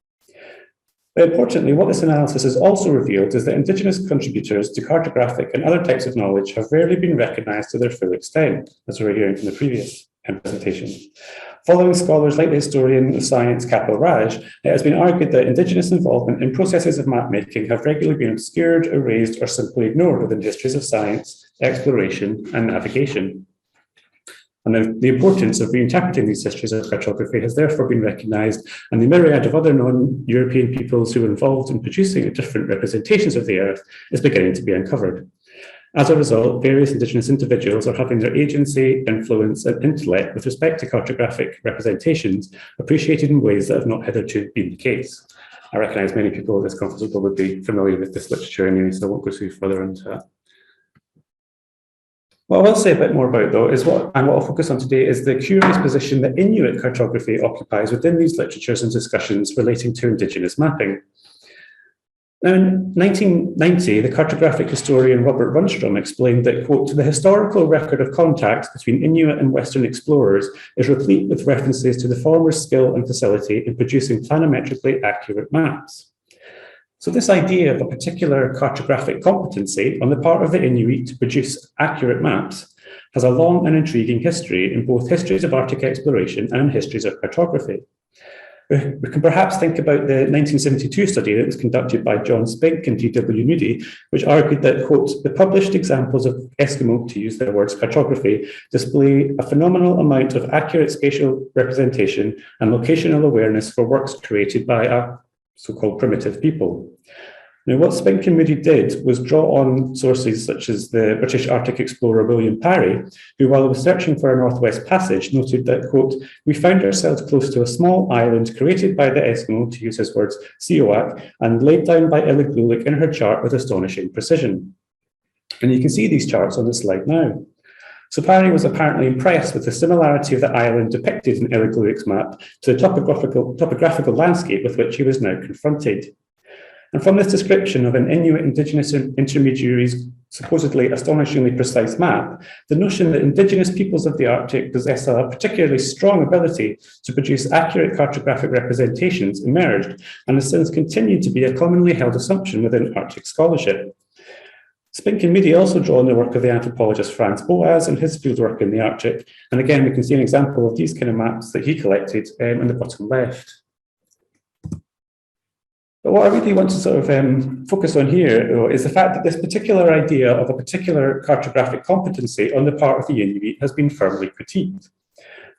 But importantly, what this analysis has also revealed is that Indigenous contributors to cartographic and other types of knowledge have rarely been recognised to their full extent, as we were hearing from the previous presentation. Following scholars like the historian of science Kapil Raj, it has been argued that Indigenous involvement in processes of map making have regularly been obscured, erased, or simply ignored within histories of science, exploration, and navigation. And the importance of reinterpreting these histories of cartography has therefore been recognised, and the myriad of other non-European peoples who are involved in producing different representations of the Earth is beginning to be uncovered. As a result, various Indigenous individuals are having their agency, influence, and intellect with respect to cartographic representations appreciated in ways that have not hitherto been the case. I recognise many people at this conference will probably be familiar with this literature anyway, so I won't go too further into that. What I will say a bit more about, though, is what I'll focus on today is the curious position that Inuit cartography occupies within these literatures and discussions relating to Indigenous mapping. Now, in 1990, the cartographic historian Robert Rundstrom explained that, quote, the historical record of contacts between Inuit and Western explorers is replete with references to the former's skill and facility in producing planimetrically accurate maps. So this idea of a particular cartographic competency on the part of the Inuit to produce accurate maps has a long and intriguing history in both histories of Arctic exploration and histories of cartography. We can perhaps think about the 1972 study that was conducted by John Spink and D.W. Moody, which argued that, quote, the published examples of Eskimo, to use their words, cartography, display a phenomenal amount of accurate spatial representation and locational awareness for works created by a so-called primitive people. Now, what Spink and Moody did was draw on sources such as the British Arctic explorer William Parry, who, while he was searching for a Northwest Passage, noted that, quote, we found ourselves close to a small island created by the Eskimo, to use his words, Siowak, and laid down by Iliglulik in her chart with astonishing precision. And you can see these charts on the slide now. So Parry was apparently impressed with the similarity of the island depicted in Iliglulik's map to the topographical landscape with which he was now confronted. And from this description of an Inuit Indigenous intermediary's supposedly astonishingly precise map, the notion that Indigenous peoples of the Arctic possess a particularly strong ability to produce accurate cartographic representations emerged and has since continued to be a commonly held assumption within Arctic scholarship. Spink and Moody also draw on the work of the anthropologist Franz Boas and his fieldwork in the Arctic. And again, we can see an example of these kind of maps that he collected in the bottom left. But what I really want to sort of focus on here is the fact that this particular idea of a particular cartographic competency on the part of the Inuit has been firmly critiqued.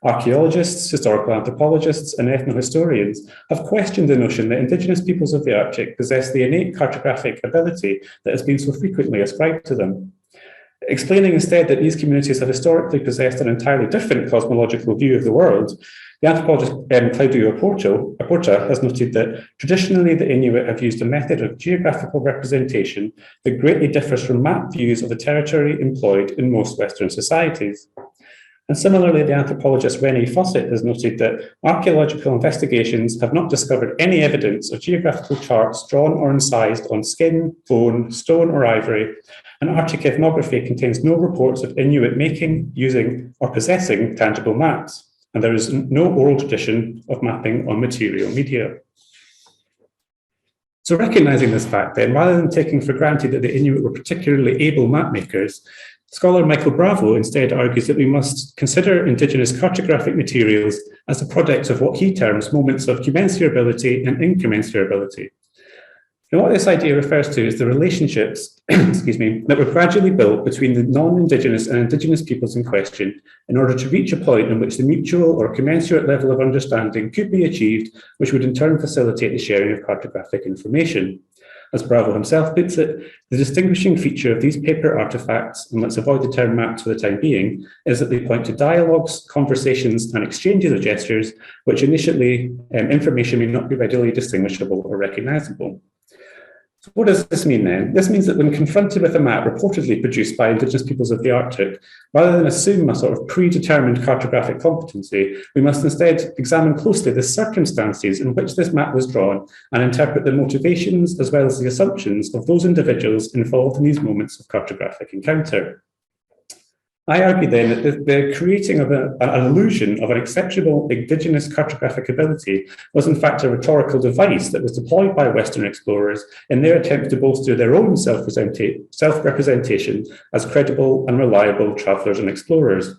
Archaeologists, historical anthropologists, and ethnohistorians have questioned the notion that Indigenous peoples of the Arctic possess the innate cartographic ability that has been so frequently ascribed to them. Explaining instead that these communities have historically possessed an entirely different cosmological view of the world, the anthropologist Claudio Aporta has noted that traditionally the Inuit have used a method of geographical representation that greatly differs from map views of the territory employed in most Western societies. And similarly, the anthropologist René Fawcett has noted that archaeological investigations have not discovered any evidence of geographical charts drawn or incised on skin, bone, stone, or ivory, and Arctic ethnography contains no reports of Inuit making, using, or possessing tangible maps, and there is no oral tradition of mapping on material media. So recognizing this fact then, rather than taking for granted that the Inuit were particularly able map makers, scholar Michael Bravo instead argues that we must consider Indigenous cartographic materials as the product of what he terms moments of commensurability and incommensurability. And what this idea refers to is the relationships that were gradually built between the non-Indigenous and Indigenous peoples in question in order to reach a point in which the mutual or commensurate level of understanding could be achieved, which would in turn facilitate the sharing of cartographic information. As Bravo himself puts it, the distinguishing feature of these paper artifacts, and let's avoid the term maps for the time being, is that they point to dialogues, conversations, and exchanges of gestures, which initially information may not be readily distinguishable or recognizable. So what does this mean then? This means that when confronted with a map reportedly produced by Indigenous peoples of the Arctic, rather than assume a sort of predetermined cartographic competency, we must instead examine closely the circumstances in which this map was drawn and interpret the motivations as well as the assumptions of those individuals involved in these moments of cartographic encounter. I argue then that the creating of an illusion of an exceptional Indigenous cartographic ability was in fact a rhetorical device that was deployed by Western explorers in their attempt to bolster their own self-representation as credible and reliable travellers and explorers.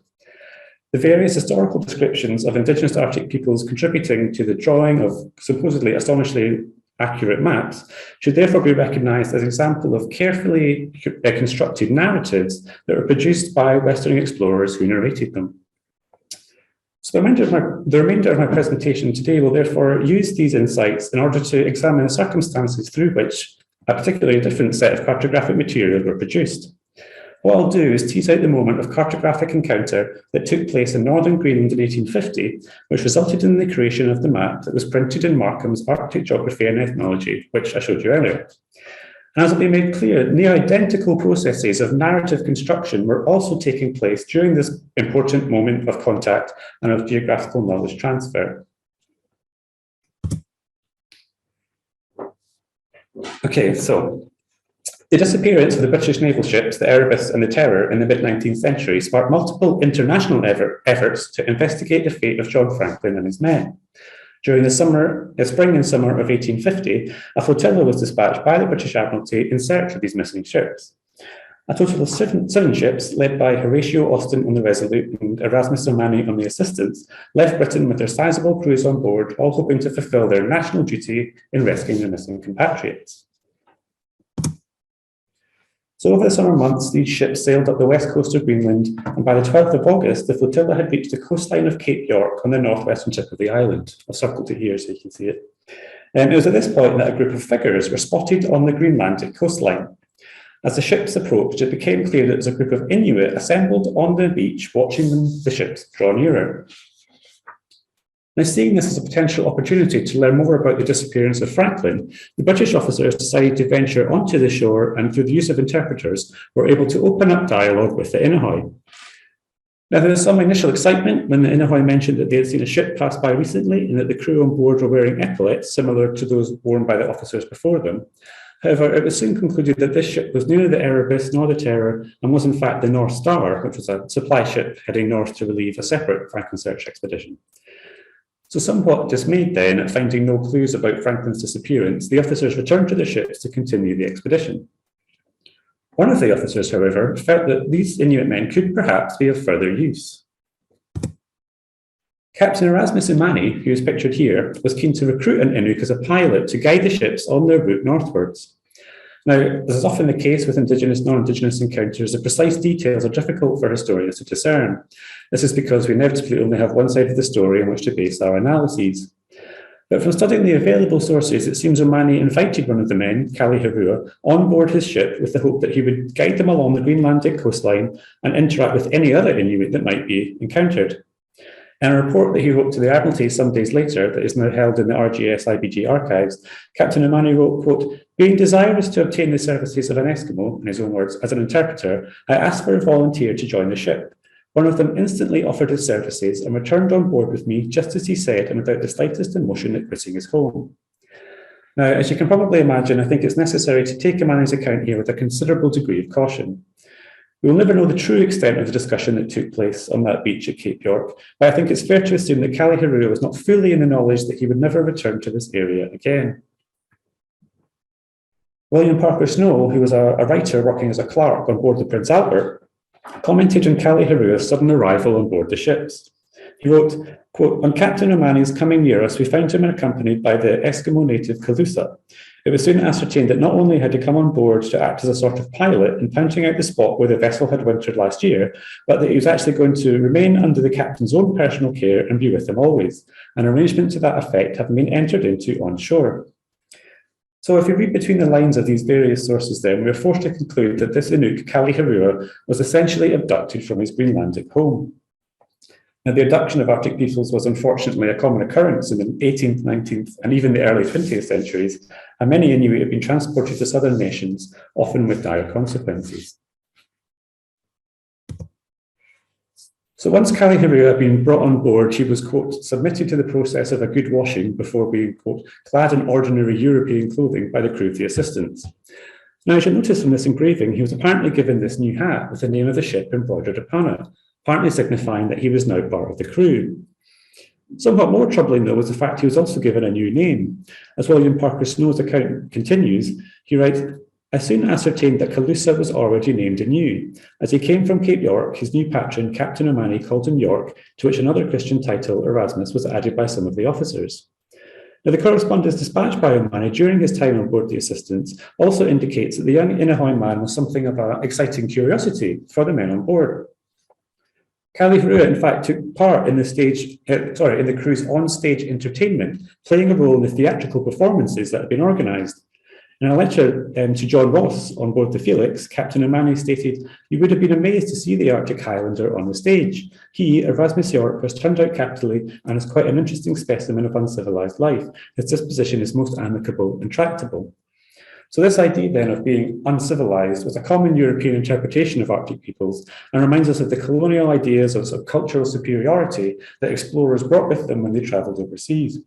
the various historical descriptions of indigenous Arctic peoples contributing to the drawing of supposedly astonishingly accurate maps should therefore be recognised as an example of carefully constructed narratives that were produced by Western explorers who narrated them. So the remainder of my presentation today will therefore use these insights in order to examine the circumstances through which a particularly different set of cartographic materials were produced. What I'll do is tease out the moment of cartographic encounter that took place in northern Greenland in 1850, which resulted in the creation of the map that was printed in Markham's Arctic Geography and Ethnology, which I showed you earlier. And as will be made clear, near identical processes of narrative construction were also taking place during this important moment of contact and of geographical knowledge transfer. Okay, so the disappearance of the British naval ships, the Erebus and the Terror in the mid-19th century sparked multiple international efforts to investigate the fate of John Franklin and his men. During the spring and summer of 1850, a flotilla was dispatched by the British Admiralty in search of these missing ships. A total of seven ships, led by Horatio Austin on the Resolute and Erasmus O'Mani on the Assistance, left Britain with their sizable crews on board, all hoping to fulfil their national duty in rescuing their missing compatriots. So over the summer months, these ships sailed up the west coast of Greenland, and by the 12th of August, the flotilla had reached the coastline of Cape York on the northwestern tip of the island. I've circled it here so you can see it. It was at this point that a group of figures were spotted on the Greenlandic coastline. As the ships approached, it became clear that it was a group of Inuit assembled on the beach, watching the ships draw nearer. Now, seeing this as a potential opportunity to learn more about the disappearance of Franklin, the British officers decided to venture onto the shore and, through the use of interpreters, were able to open up dialogue with the Inuit. Now, there was some initial excitement when the Inuit mentioned that they had seen a ship pass by recently and that the crew on board were wearing epaulets similar to those worn by the officers before them. However, it was soon concluded that this ship was neither the Erebus nor the Terror and was in fact the North Star, which was a supply ship heading north to relieve a separate Franklin search expedition. So somewhat dismayed then at finding no clues about Franklin's disappearance, the officers returned to their ships to continue the expedition. One of the officers, however, felt that these Inuit men could perhaps be of further use. Captain Erasmus O'Mani, who is pictured here, was keen to recruit an Inuk as a pilot to guide the ships on their route northwards. Now, as is often the case with Indigenous, non-Indigenous encounters, the precise details are difficult for historians to discern. This is because we inevitably only have one side of the story on which to base our analyses. But from studying the available sources, it seems O'Mani invited one of the men, Kallihirua, on board his ship with the hope that he would guide them along the Greenlandic coastline and interact with any other Inuit that might be encountered. In a report that he wrote to the Admiralty some days later that is now held in the RGS IBG archives, Captain O'Mani wrote, quote, "Being desirous to obtain the services of an Eskimo," in his own words, as an interpreter, I asked for a volunteer to join the ship. One of them instantly offered his services and returned on board with me just as he said and without the slightest emotion at quitting his home. Now, as you can probably imagine, I think it's necessary to take O'Mani's account here with a considerable degree of caution. We will never know the true extent of the discussion that took place on that beach at Cape York, but I think it's fair to assume that Kallihirua was not fully in the knowledge that he would never return to this area again. William Parker Snow, who was a writer working as a clerk on board the Prince Albert, commented on Kallihirua's sudden arrival on board the ships. He wrote, quote, "On Captain O'Mani's coming near us, we found him accompanied by the Eskimo native Kalusa. It was soon ascertained that not only had he come on board to act as a sort of pilot in pointing out the spot where the vessel had wintered last year, but that he was actually going to remain under the captain's own personal care and be with him always, an arrangement to that effect having been entered into on shore." So if we read between the lines of these various sources then, we are forced to conclude that this Inuk, Kallihirua, was essentially abducted from his Greenlandic home. Now, the abduction of Arctic peoples was unfortunately a common occurrence in the 18th, 19th, and even the early 20th centuries, and many Inuit have been transported to southern nations, often with dire consequences. So once Kallihirua had been brought on board, he was, quote, "submitted to the process of a good washing before being, quote, clad in ordinary European clothing by the crew of the Assistance." Now, as you'll notice from this engraving, he was apparently given this new hat with the name of the ship embroidered upon it, partly signifying that he was now part of the crew. Somewhat more troubling, though, was the fact he was also given a new name. As William Parker Snow's account continues, he writes, I soon ascertained that Calusa was already named anew. As he came from Cape York, his new patron, Captain O'Mani, called him York, to which another Christian title, Erasmus, was added by some of the officers. Now, the correspondence dispatched by O'Mani during his time on board the Assistance also indicates that the young Inughuit man was something of an exciting curiosity for the men on board. Kallihirua, in fact, took part in the crew's on-stage entertainment, playing a role in the theatrical performances that had been organised. In a letter to John Ross on board the Felix, Captain O'Mani stated, "You would have been amazed to see the Arctic Highlander on the stage. He, Erasmus York, has turned out capitally and is quite an interesting specimen of uncivilized life. His disposition is most amicable and tractable." So this idea then of being uncivilized was a common European interpretation of Arctic peoples and reminds us of the colonial ideas of cultural superiority that explorers brought with them when they travelled overseas.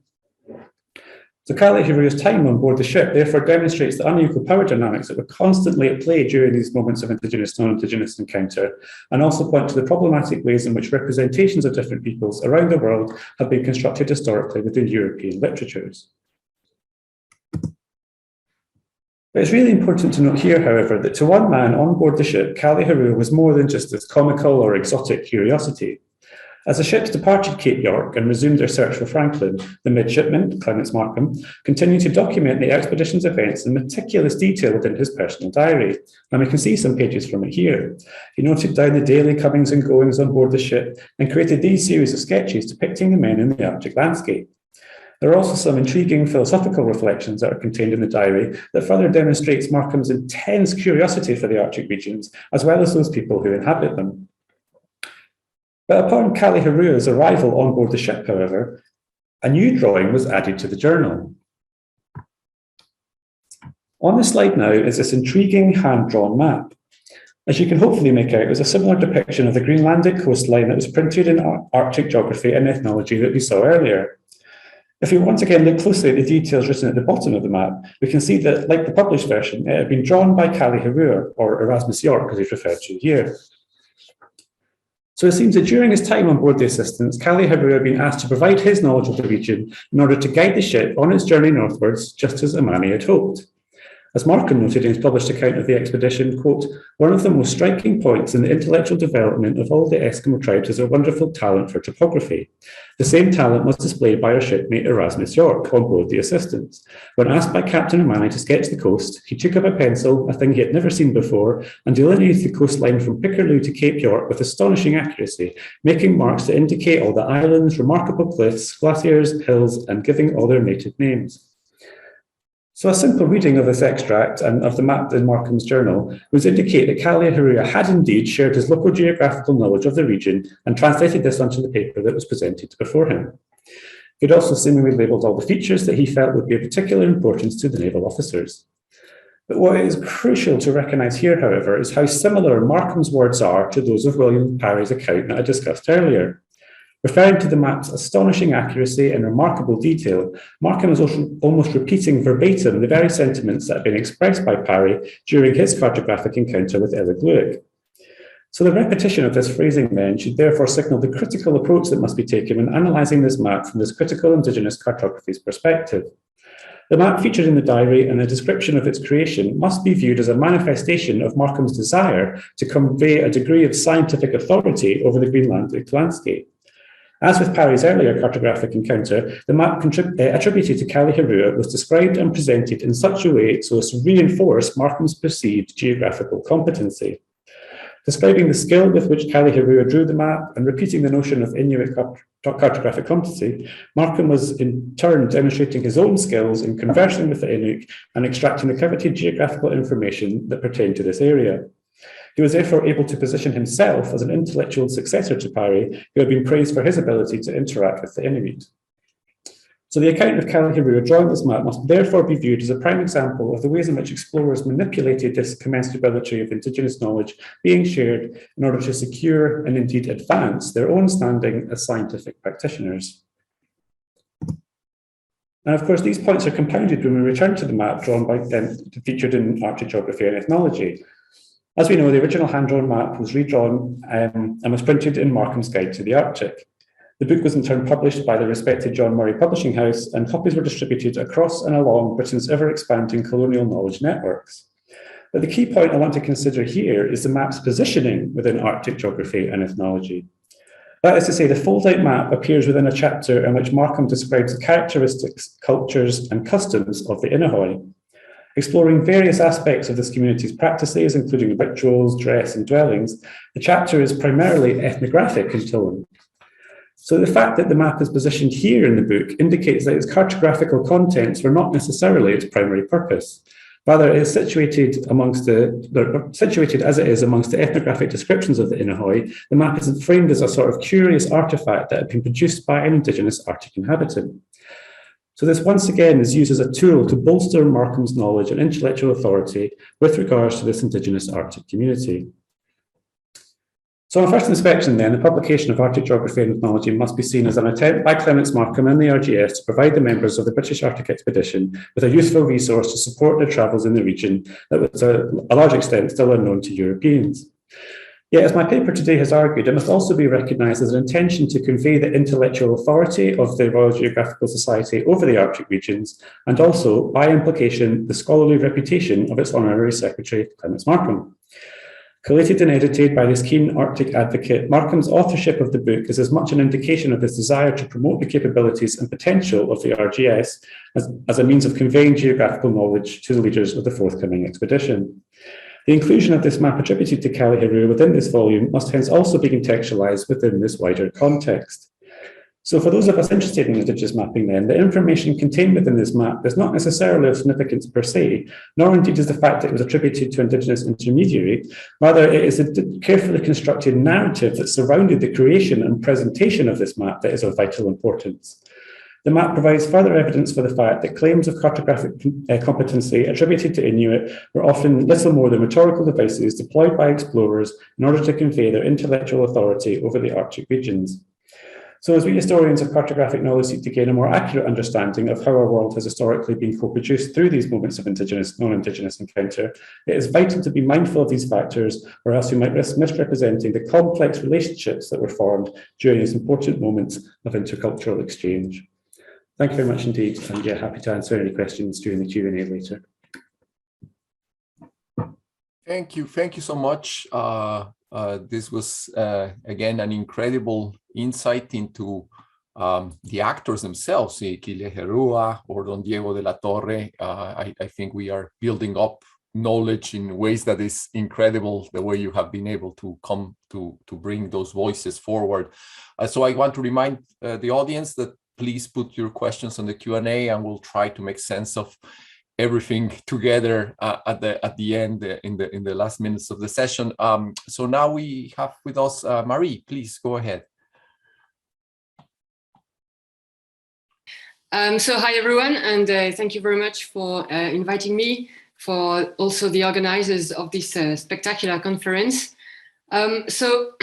So Kallihirua's time on board the ship therefore demonstrates the unequal power dynamics that were constantly at play during these moments of Indigenous-non-Indigenous encounter, and also point to the problematic ways in which representations of different peoples around the world have been constructed historically within European literatures. But it's really important to note here, however, that to one man on board the ship, Kallihirua was more than just this comical or exotic curiosity. As the ships departed Cape York and resumed their search for Franklin, the midshipman, Clements Markham, continued to document the expedition's events in meticulous detail within his personal diary, and we can see some pages from it here. He noted down the daily comings and goings on board the ship and created these series of sketches depicting the men in the Arctic landscape. There are also some intriguing philosophical reflections that are contained in the diary that further demonstrates Markham's intense curiosity for the Arctic regions, as well as those people who inhabit them. But upon Kallihirua's arrival on board the ship, however, a new drawing was added to the journal. On the slide now is this intriguing hand-drawn map. As you can hopefully make out, it was a similar depiction of the Greenlandic coastline that was printed in Arctic geography and ethnology that we saw earlier. If we once again look closely at the details written at the bottom of the map, we can see that, like the published version, it had been drawn by Kallihirua, or Erasmus York, as he's referred to here. So it seems that during his time on board the Assistance, Kallihirua had been asked to provide his knowledge of the region in order to guide the ship on its journey northwards, just as O'Mani had hoped. As Markham noted in his published account of the expedition, quote, "One of the most striking points in the intellectual development of all the Eskimo tribes is their wonderful talent for topography. The same talent was displayed by our shipmate Erasmus York on board the Assistance. When asked by Captain O'Mani to sketch the coast, he took up a pencil, a thing he had never seen before, and delineated the coastline from Pickerloo to Cape York with astonishing accuracy, making marks to indicate all the islands, remarkable cliffs, glaciers, hills, and giving all their native names." So a simple reading of this extract and of the map in Markham's journal would indicate that Kallihirua had indeed shared his local geographical knowledge of the region and translated this onto the paper that was presented before him. He'd also seemingly labelled all the features that he felt would be of particular importance to the naval officers. But what is crucial to recognise here, however, is how similar Markham's words are to those of William Parry's account that I discussed earlier. Referring to the map's astonishing accuracy and remarkable detail, Markham is also almost repeating verbatim the very sentiments that have been expressed by Parry during his cartographic encounter with Inughuit. So the repetition of this phrasing then should therefore signal the critical approach that must be taken when analysing this map from this critical Indigenous cartography's perspective. The map featured in the diary and the description of its creation must be viewed as a manifestation of Markham's desire to convey a degree of scientific authority over the Greenlandic landscape. As with Parry's earlier cartographic encounter, the map attributed to Kallihirua was described and presented in such a way so as to reinforce Markham's perceived geographical competency. Describing the skill with which Kallihirua drew the map and repeating the notion of Inuit cartographic competency, Markham was in turn demonstrating his own skills in conversing with the Inuit and extracting the coveted geographical information that pertained to this area. He was therefore able to position himself as an intellectual successor to Parry, who had been praised for his ability to interact with the Inuit. So the account of Kallihirua drawing this map must therefore be viewed as a prime example of the ways in which explorers manipulated this commensurability of Indigenous knowledge being shared in order to secure and indeed advance their own standing as scientific practitioners. And of course, these points are compounded when we return to the map drawn by featured in Arctic geography and ethnology. As we know, the original hand-drawn map was redrawn and was printed in Markham's Guide to the Arctic. The book was in turn published by the respected John Murray Publishing House, and copies were distributed across and along Britain's ever-expanding colonial knowledge networks. But the key point I want to consider here is the map's positioning within Arctic geography and ethnology. That is to say, the fold-out map appears within a chapter in which Markham describes the characteristics, cultures, and customs of the Inughuit. Exploring various aspects of this community's practices, including rituals, dress, and dwellings, the chapter is primarily ethnographic in tone. So the fact that the map is positioned here in the book indicates that its cartographical contents were not necessarily its primary purpose. Rather, it is situated as it is amongst the ethnographic descriptions of the Inughuit. The map is framed as a sort of curious artifact that had been produced by an Indigenous Arctic inhabitant. So this once again is used as a tool to bolster Markham's knowledge and intellectual authority with regards to this Indigenous Arctic community. So on first inspection then, the publication of Arctic Geography and Ethnology must be seen as an attempt by Clements Markham and the RGS to provide the members of the British Arctic Expedition with a useful resource to support their travels in the region that was to a large extent still unknown to Europeans. Yet, as my paper today has argued, it must also be recognised as an intention to convey the intellectual authority of the Royal Geographical Society over the Arctic regions, and also, by implication, the scholarly reputation of its Honorary Secretary, Clements Markham. Collated and edited by this keen Arctic advocate, Markham's authorship of the book is as much an indication of his desire to promote the capabilities and potential of the RGS as a means of conveying geographical knowledge to the leaders of the forthcoming expedition. The inclusion of this map attributed to Kallihirua within this volume must hence also be contextualised within this wider context. So for those of us interested in Indigenous mapping then, the information contained within this map is not necessarily of significance per se, nor indeed is the fact that it was attributed to Indigenous intermediary. Rather, it is a carefully constructed narrative that surrounded the creation and presentation of this map that is of vital importance. The map provides further evidence for the fact that claims of cartographic competency attributed to Inuit were often little more than rhetorical devices deployed by explorers in order to convey their intellectual authority over the Arctic regions. So as we historians of cartographic knowledge seek to gain a more accurate understanding of how our world has historically been co-produced through these moments of Indigenous, non-Indigenous encounter, it is vital to be mindful of these factors, or else we might risk misrepresenting the complex relationships that were formed during these important moments of intercultural exchange. Thank you very much indeed, and yeah, happy to answer any questions during the Q&A later. Thank you so much. This was, again, an incredible insight into the actors themselves, Kallihirua or Don Diego de Torre. I think we are building up knowledge in ways that is incredible, the way you have been able to come to bring those voices forward. So I want to remind the audience that please put your questions on the Q&A and we'll try to make sense of everything together at the end, in the last minutes of the session. So now we have with us Marie. Please go ahead. So hi everyone, and thank you very much for inviting me, for also the organizers of this spectacular conference. So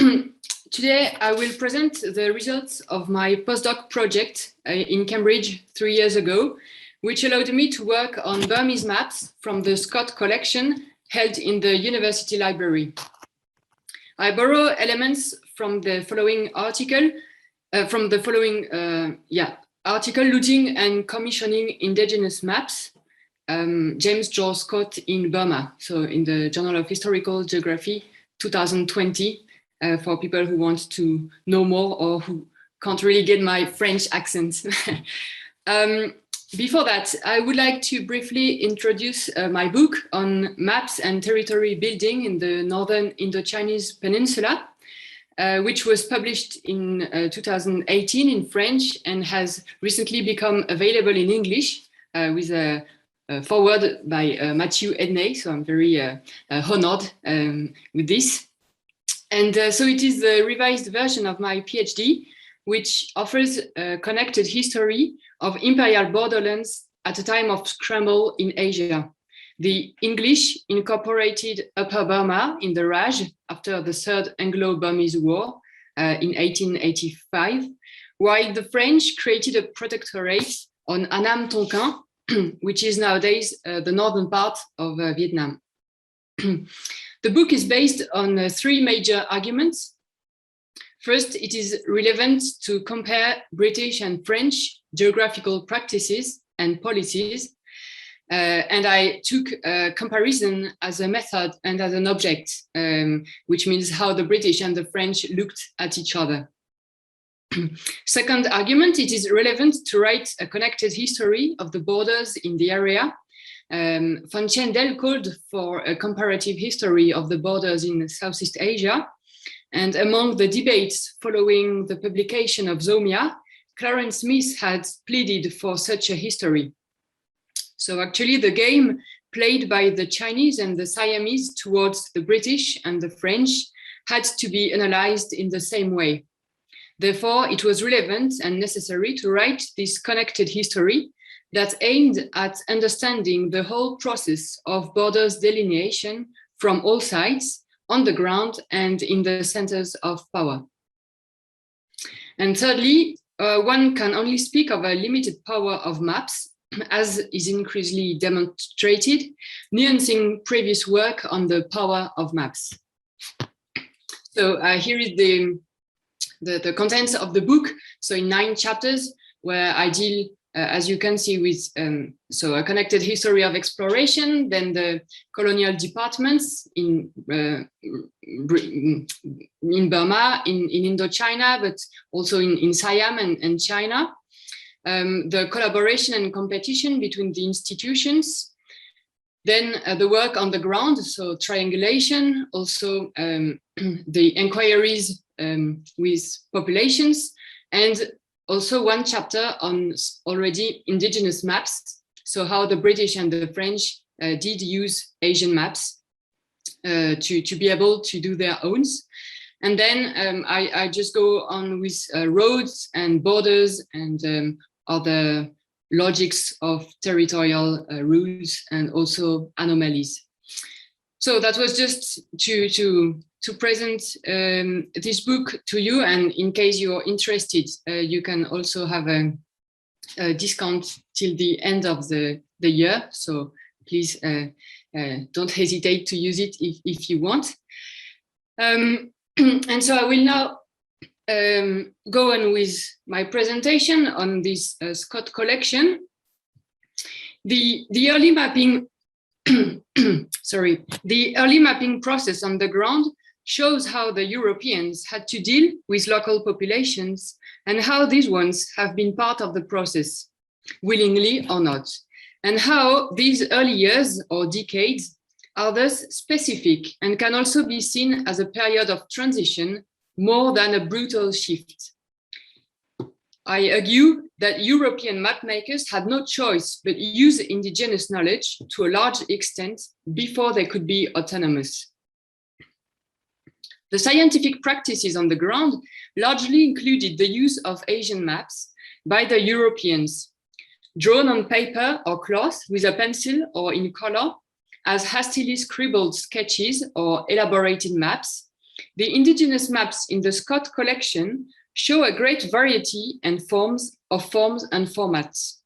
today I will present the results of my postdoc project in Cambridge 3 years ago, which allowed me to work on Burmese maps from the Scott collection held in the university library. I borrow elements from the following article, article Looting and Commissioning Indigenous Maps, James George Scott in Burma, so in the Journal of Historical Geography 2020, for people who want to know more or who can't really get my French accent. Before that, I would like to briefly introduce my book on maps and territory building in the northern Indo-Chinese peninsula, which was published in 2018 in French and has recently become available in English with a foreword by Matthew Edney. So I'm very honored with this. And so it is the revised version of my PhD, which offers a connected history of imperial borderlands at a time of scramble in Asia. The English incorporated Upper Burma in the Raj after the Third Anglo-Burmese War in 1885, while the French created a protectorate on Annam Tonkin, which is nowadays the northern part of Vietnam. The book is based on three major arguments. First, it is relevant to compare British and French geographical practices and policies. And I took comparison as a method and as an object, which means how the British and the French looked at each other. Second argument, it is relevant to write a connected history of the borders in the area. Van Chendel called for a comparative history of the borders in Southeast Asia. And among the debates following the publication of Zomia, Clarence Smith had pleaded for such a history. So actually the game played by the Chinese and the Siamese towards the British and the French had to be analyzed in the same way. Therefore, it was relevant and necessary to write this connected history that aimed at understanding the whole process of borders delineation from all sides, on the ground and in the centers of power. And thirdly, one can only speak of a limited power of maps, as is increasingly demonstrated, nuancing previous work on the power of maps. So here is the contents of the book. So in 9 chapters, where I deal, as you can see, with so a connected history of exploration, then the colonial departments in Burma, in Indochina, but also in Siam and China. The collaboration and competition between the institutions, then the work on the ground, so triangulation, also the inquiries with populations, and also 1 chapter on already indigenous maps, so how the British and the French did use Asian maps to be able to do their own. And then I just go on with roads and borders and other logics of territorial rules and also anomalies. So that was just to present this book to you, and in case you're interested, you can also have a discount till the end of the year. So please don't hesitate to use it if you want. And so I will now go on with my presentation on this Scott collection. The early mapping, sorry, the early mapping process on the ground shows how the Europeans had to deal with local populations and how these ones have been part of the process, willingly or not, and how these early years or decades are thus specific and can also be seen as a period of transition more than a brutal shift. I argue that European mapmakers had no choice but use indigenous knowledge to a large extent before they could be autonomous. The scientific practices on the ground largely included the use of Asian maps by the Europeans, drawn on paper or cloth with a pencil or in color, as hastily scribbled sketches or elaborated maps. The indigenous maps in the Scott collection show a great variety and forms and formats.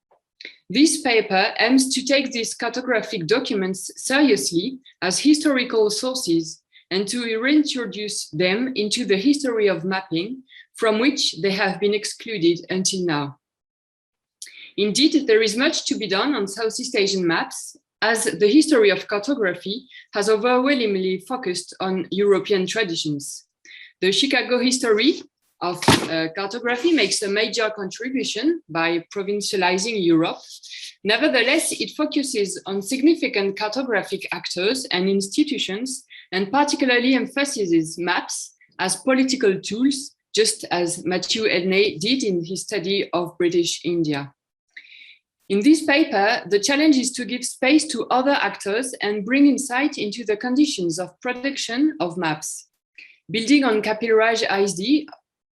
This paper aims to take these cartographic documents seriously as historical sources and to reintroduce them into the history of mapping, from which they have been excluded until now. Indeed, there is much to be done on Southeast Asian maps, as the history of cartography has overwhelmingly focused on European traditions. The Chicago history of cartography makes a major contribution by provincializing Europe. Nevertheless, it focuses on significant cartographic actors and institutions, and particularly emphasizes maps as political tools, just as Matthew Edney did in his study of British India. In this paper, the challenge is to give space to other actors and bring insight into the conditions of production of maps. Building on Kapilraj's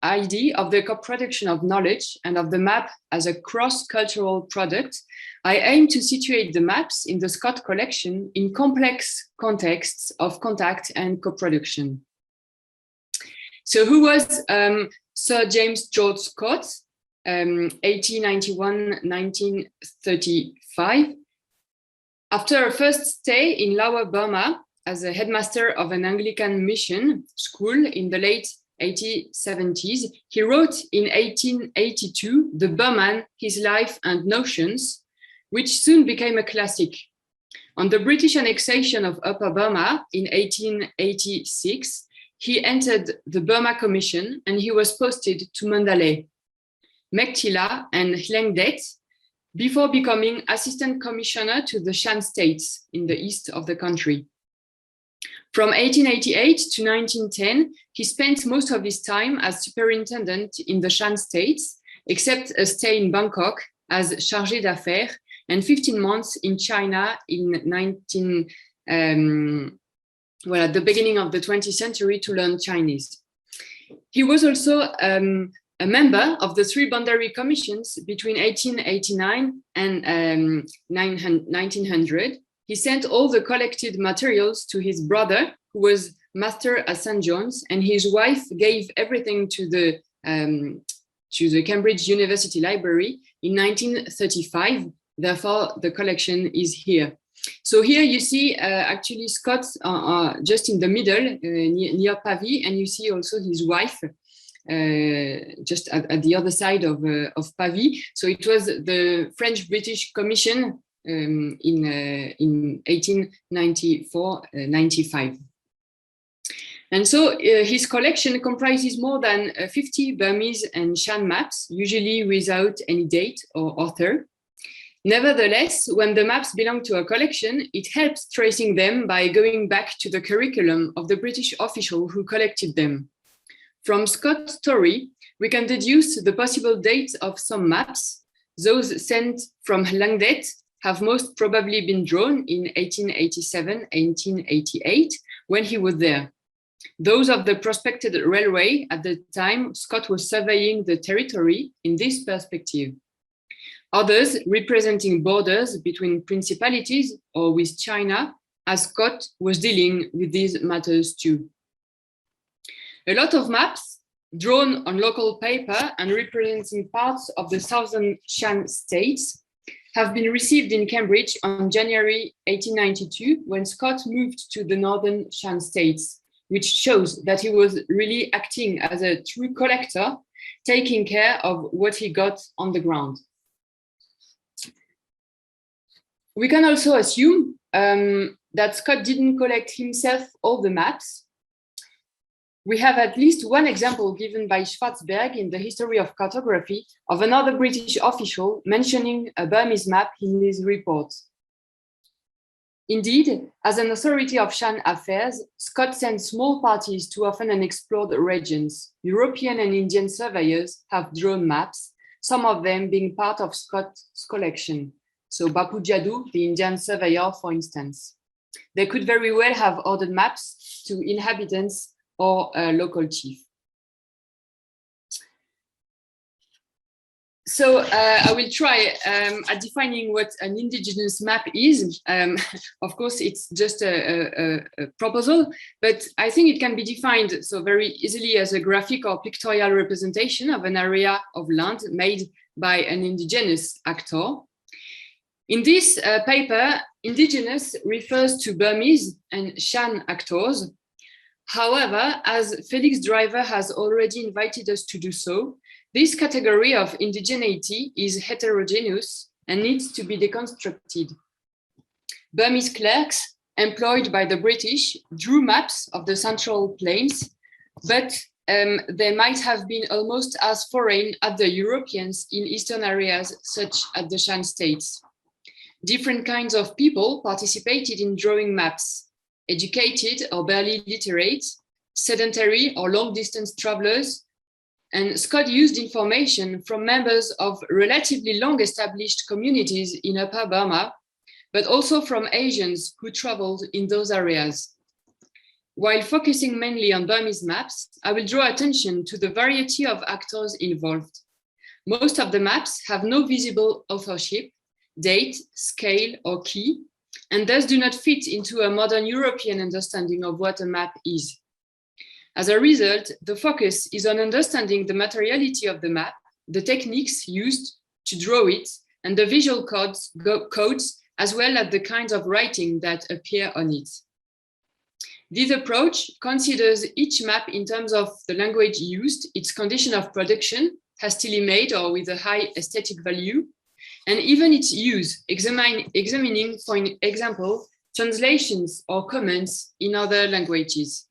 idea of the co-production of knowledge and of the map as a cross-cultural product, I aim to situate the maps in the Scott collection in complex contexts of contact and co-production. So who was Sir James George Scott, 1891-1935? After a first stay in Lower Burma as a headmaster of an Anglican mission school in the late 1870s, he wrote in 1882 the Burman, His Life and Notions, which soon became a classic. On the British annexation of Upper Burma in 1886, he entered the Burma Commission and he was posted to Mandalay, Mctillard and Inughuit, before becoming Assistant Commissioner to the Shan States in the east of the country. From 1888 to 1910, he spent most of his time as superintendent in the Shan States, except a stay in Bangkok as chargé d'affaires and 15 months in China in at the beginning of the 20th century to learn Chinese. He was also a member of the three boundary commissions between 1889 and 1900. He sent all the collected materials to his brother, who was master at St. John's, and his wife gave everything to the Cambridge University Library in 1935. Therefore, the collection is here. So here you see actually Scott just in the middle near Pavie, and you see also his wife just at the other side of Pavie. So it was the French-British Commission in 1894-95. And so his collection comprises more than 50 Burmese and Shan maps, usually without any date or author. Nevertheless, when the maps belong to a collection, it helps tracing them by going back to the curriculum of the British official who collected them. From Scott's story, we can deduce the possible dates of some maps. Those sent from Inughuit have most probably been drawn in 1887-1888, when he was there. Those of the prospected railway at the time Scott was surveying the territory in this perspective. Others representing borders between principalities or with China, as Scott was dealing with these matters too. A lot of maps drawn on local paper and representing parts of the southern Shan states have been received in Cambridge on January 1892 when Scott moved to the northern Shan states, which shows that he was really acting as a true collector, taking care of what he got on the ground. We can also assume that Scott didn't collect himself all the maps. We have at least one example given by Schwarzberg in the History of Cartography of another British official mentioning a Burmese map in his report. Indeed, as an authority of Shan affairs, Scott sent small parties to often unexplored regions. European and Indian surveyors have drawn maps, some of them being part of Scott's collection. So Bapu Jadu, the Indian surveyor, for instance. They could very well have ordered maps to inhabitants or a local chief. So I will try at defining what an indigenous map is. Of course, it's just a proposal, but I think it can be defined so very easily as a graphic or pictorial representation of an area of land made by an indigenous actor. In this paper, indigenous refers to Burmese and Shan actors. However, as Felix Driver has already invited us to do so, this category of indigeneity is heterogeneous and needs to be deconstructed. Burmese clerks employed by the British drew maps of the Central Plains, but they might have been almost as foreign as the Europeans in eastern areas, such as the Shan states. Different kinds of people participated in drawing maps: educated or barely literate, sedentary or long-distance travelers, and Scott used information from members of relatively long-established communities in Upper Burma, but also from Asians who traveled in those areas. While focusing mainly on Burmese maps, I will draw attention to the variety of actors involved. Most of the maps have no visible authorship, date, scale, or key, and thus do not fit into a modern European understanding of what a map is. As a result, the focus is on understanding the materiality of the map, the techniques used to draw it, and the visual codes, as well as the kinds of writing that appear on it. This approach considers each map in terms of the language used, its condition of production, hastily made or with a high aesthetic value, and even its use, examining, for example, translations or comments in other languages.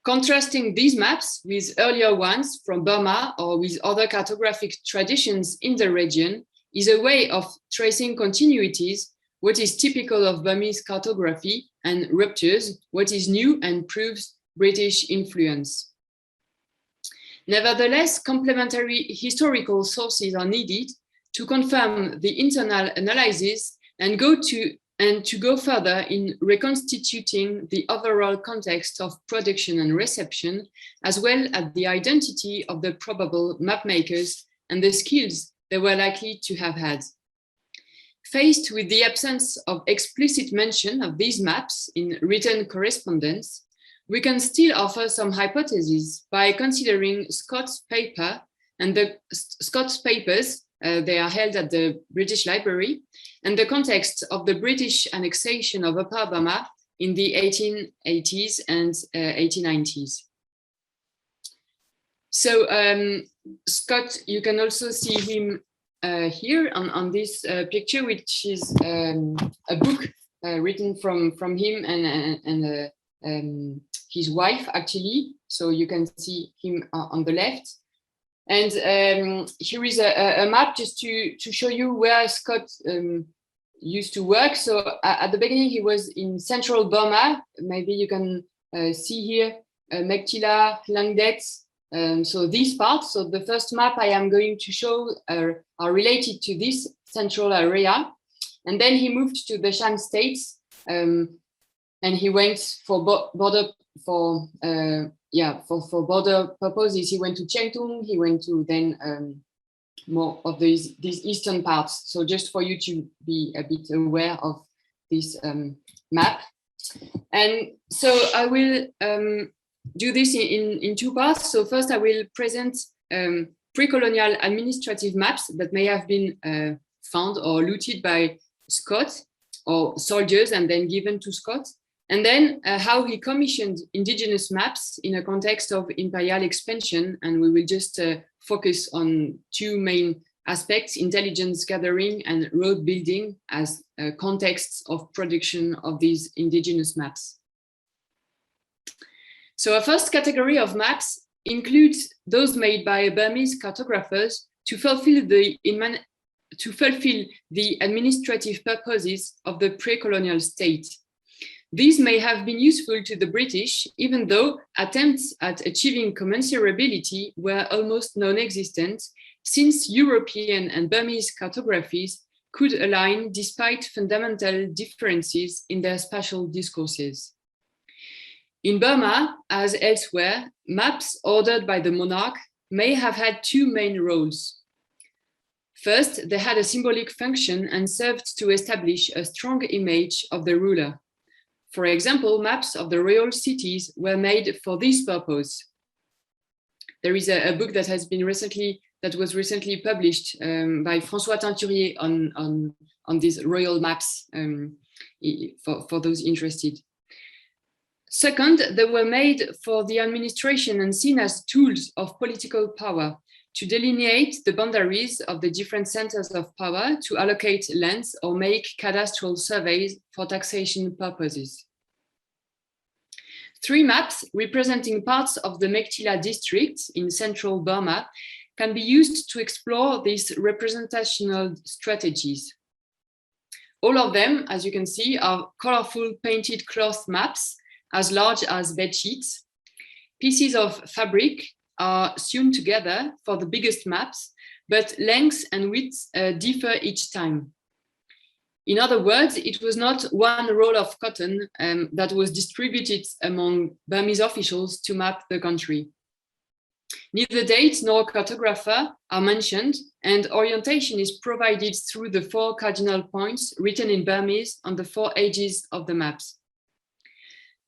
Contrasting these maps with earlier ones from Burma or with other cartographic traditions in the region is a way of tracing continuities, what is typical of Burmese cartography, and ruptures, what is new and proves British influence. Nevertheless, complementary historical sources are needed to confirm the internal analysis and to go further in reconstituting the overall context of production and reception, as well as the identity of the probable map makers and the skills they were likely to have had. Faced with the absence of explicit mention of these maps in written correspondence, we can still offer some hypotheses by considering Scott's paper and the Scott's papers, they are held at the British Library, and the context of the British annexation of Upper Burma in the 1880s and 1890s. So Scott, you can also see him here on this picture, which is a book written from him and his wife, actually. So you can see him on the left. And here is a map just to show you where Scott used to work. So at the beginning, he was in central Burma. Maybe you can see here Mctillard, Langdet. So these parts. So the first map I am going to show are related to this central area. And then he moved to the Shan states, and he went for border purposes. He went to Chengtung. He went to then more of these eastern parts. So just for you to be a bit aware of this map. And so I will do this in two parts. So first I will present pre-colonial administrative maps that may have been found or looted by Scott or soldiers and then given to Scott. And then how he commissioned indigenous maps in a context of imperial expansion. And we will just focus on two main aspects: intelligence gathering and road building as contexts of production of these indigenous maps. So a first category of maps includes those made by Burmese cartographers to fulfill the administrative purposes of the pre-colonial state. These may have been useful to the British, even though attempts at achieving commensurability were almost non-existent, since European and Burmese cartographies could align despite fundamental differences in their spatial discourses. In Burma, as elsewhere, maps ordered by the monarch may have had two main roles. First, they had a symbolic function and served to establish a strong image of the ruler. For example, maps of the royal cities were made for this purpose. There is a book that was recently published by François Teinturier on these royal maps for those interested. Second, they were made for the administration and seen as tools of political power to delineate the boundaries of the different centers of power, to allocate lands or make cadastral surveys for taxation purposes. Three maps representing parts of the Mctillard district in central Burma can be used to explore these representational strategies. All of them, as you can see, are colorful painted cloth maps as large as bed sheets. Pieces of fabric are sewn together for the biggest maps, but lengths and widths differ each time. In other words, it was not one roll of cotton that was distributed among Burmese officials to map the country. Neither date nor cartographer are mentioned, and orientation is provided through the 4 cardinal points written in Burmese on the 4 edges of the maps.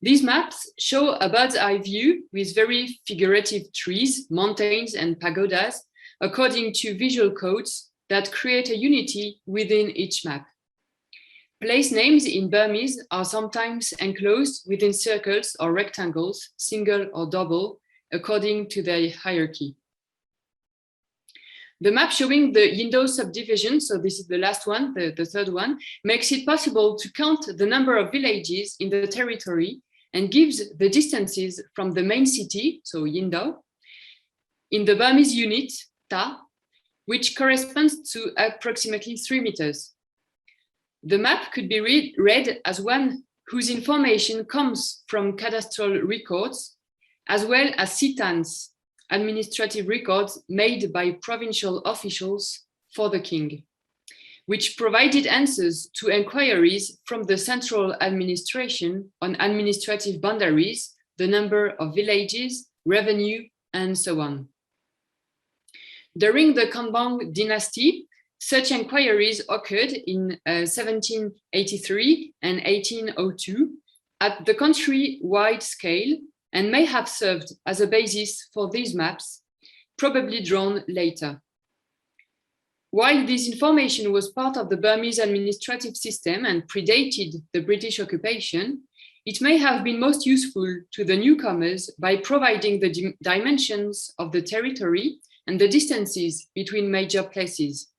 These maps show a bird's eye view with very figurative trees, mountains, and pagodas, according to visual codes that create a unity within each map. Place names in Burmese are sometimes enclosed within circles or rectangles, single or double, according to their hierarchy. The map showing the Yindo subdivision, so this is the last one, the third one, makes it possible to count the number of villages in the territory and gives the distances from the main city, so Yindo, in the Burmese unit, Ta, which corresponds to approximately 3 meters. The map could be read as one whose information comes from cadastral records, as well as SITANs, administrative records made by provincial officials for the king, which provided answers to inquiries from the central administration on administrative boundaries, the number of villages, revenue, and so on. During the Konbaung dynasty, such inquiries occurred in 1783 and 1802 at the country-wide scale and may have served as a basis for these maps, probably drawn later. While this information was part of the Burmese administrative system and predated the British occupation, it may have been most useful to the newcomers by providing the dimensions of the territory and the distances between major places.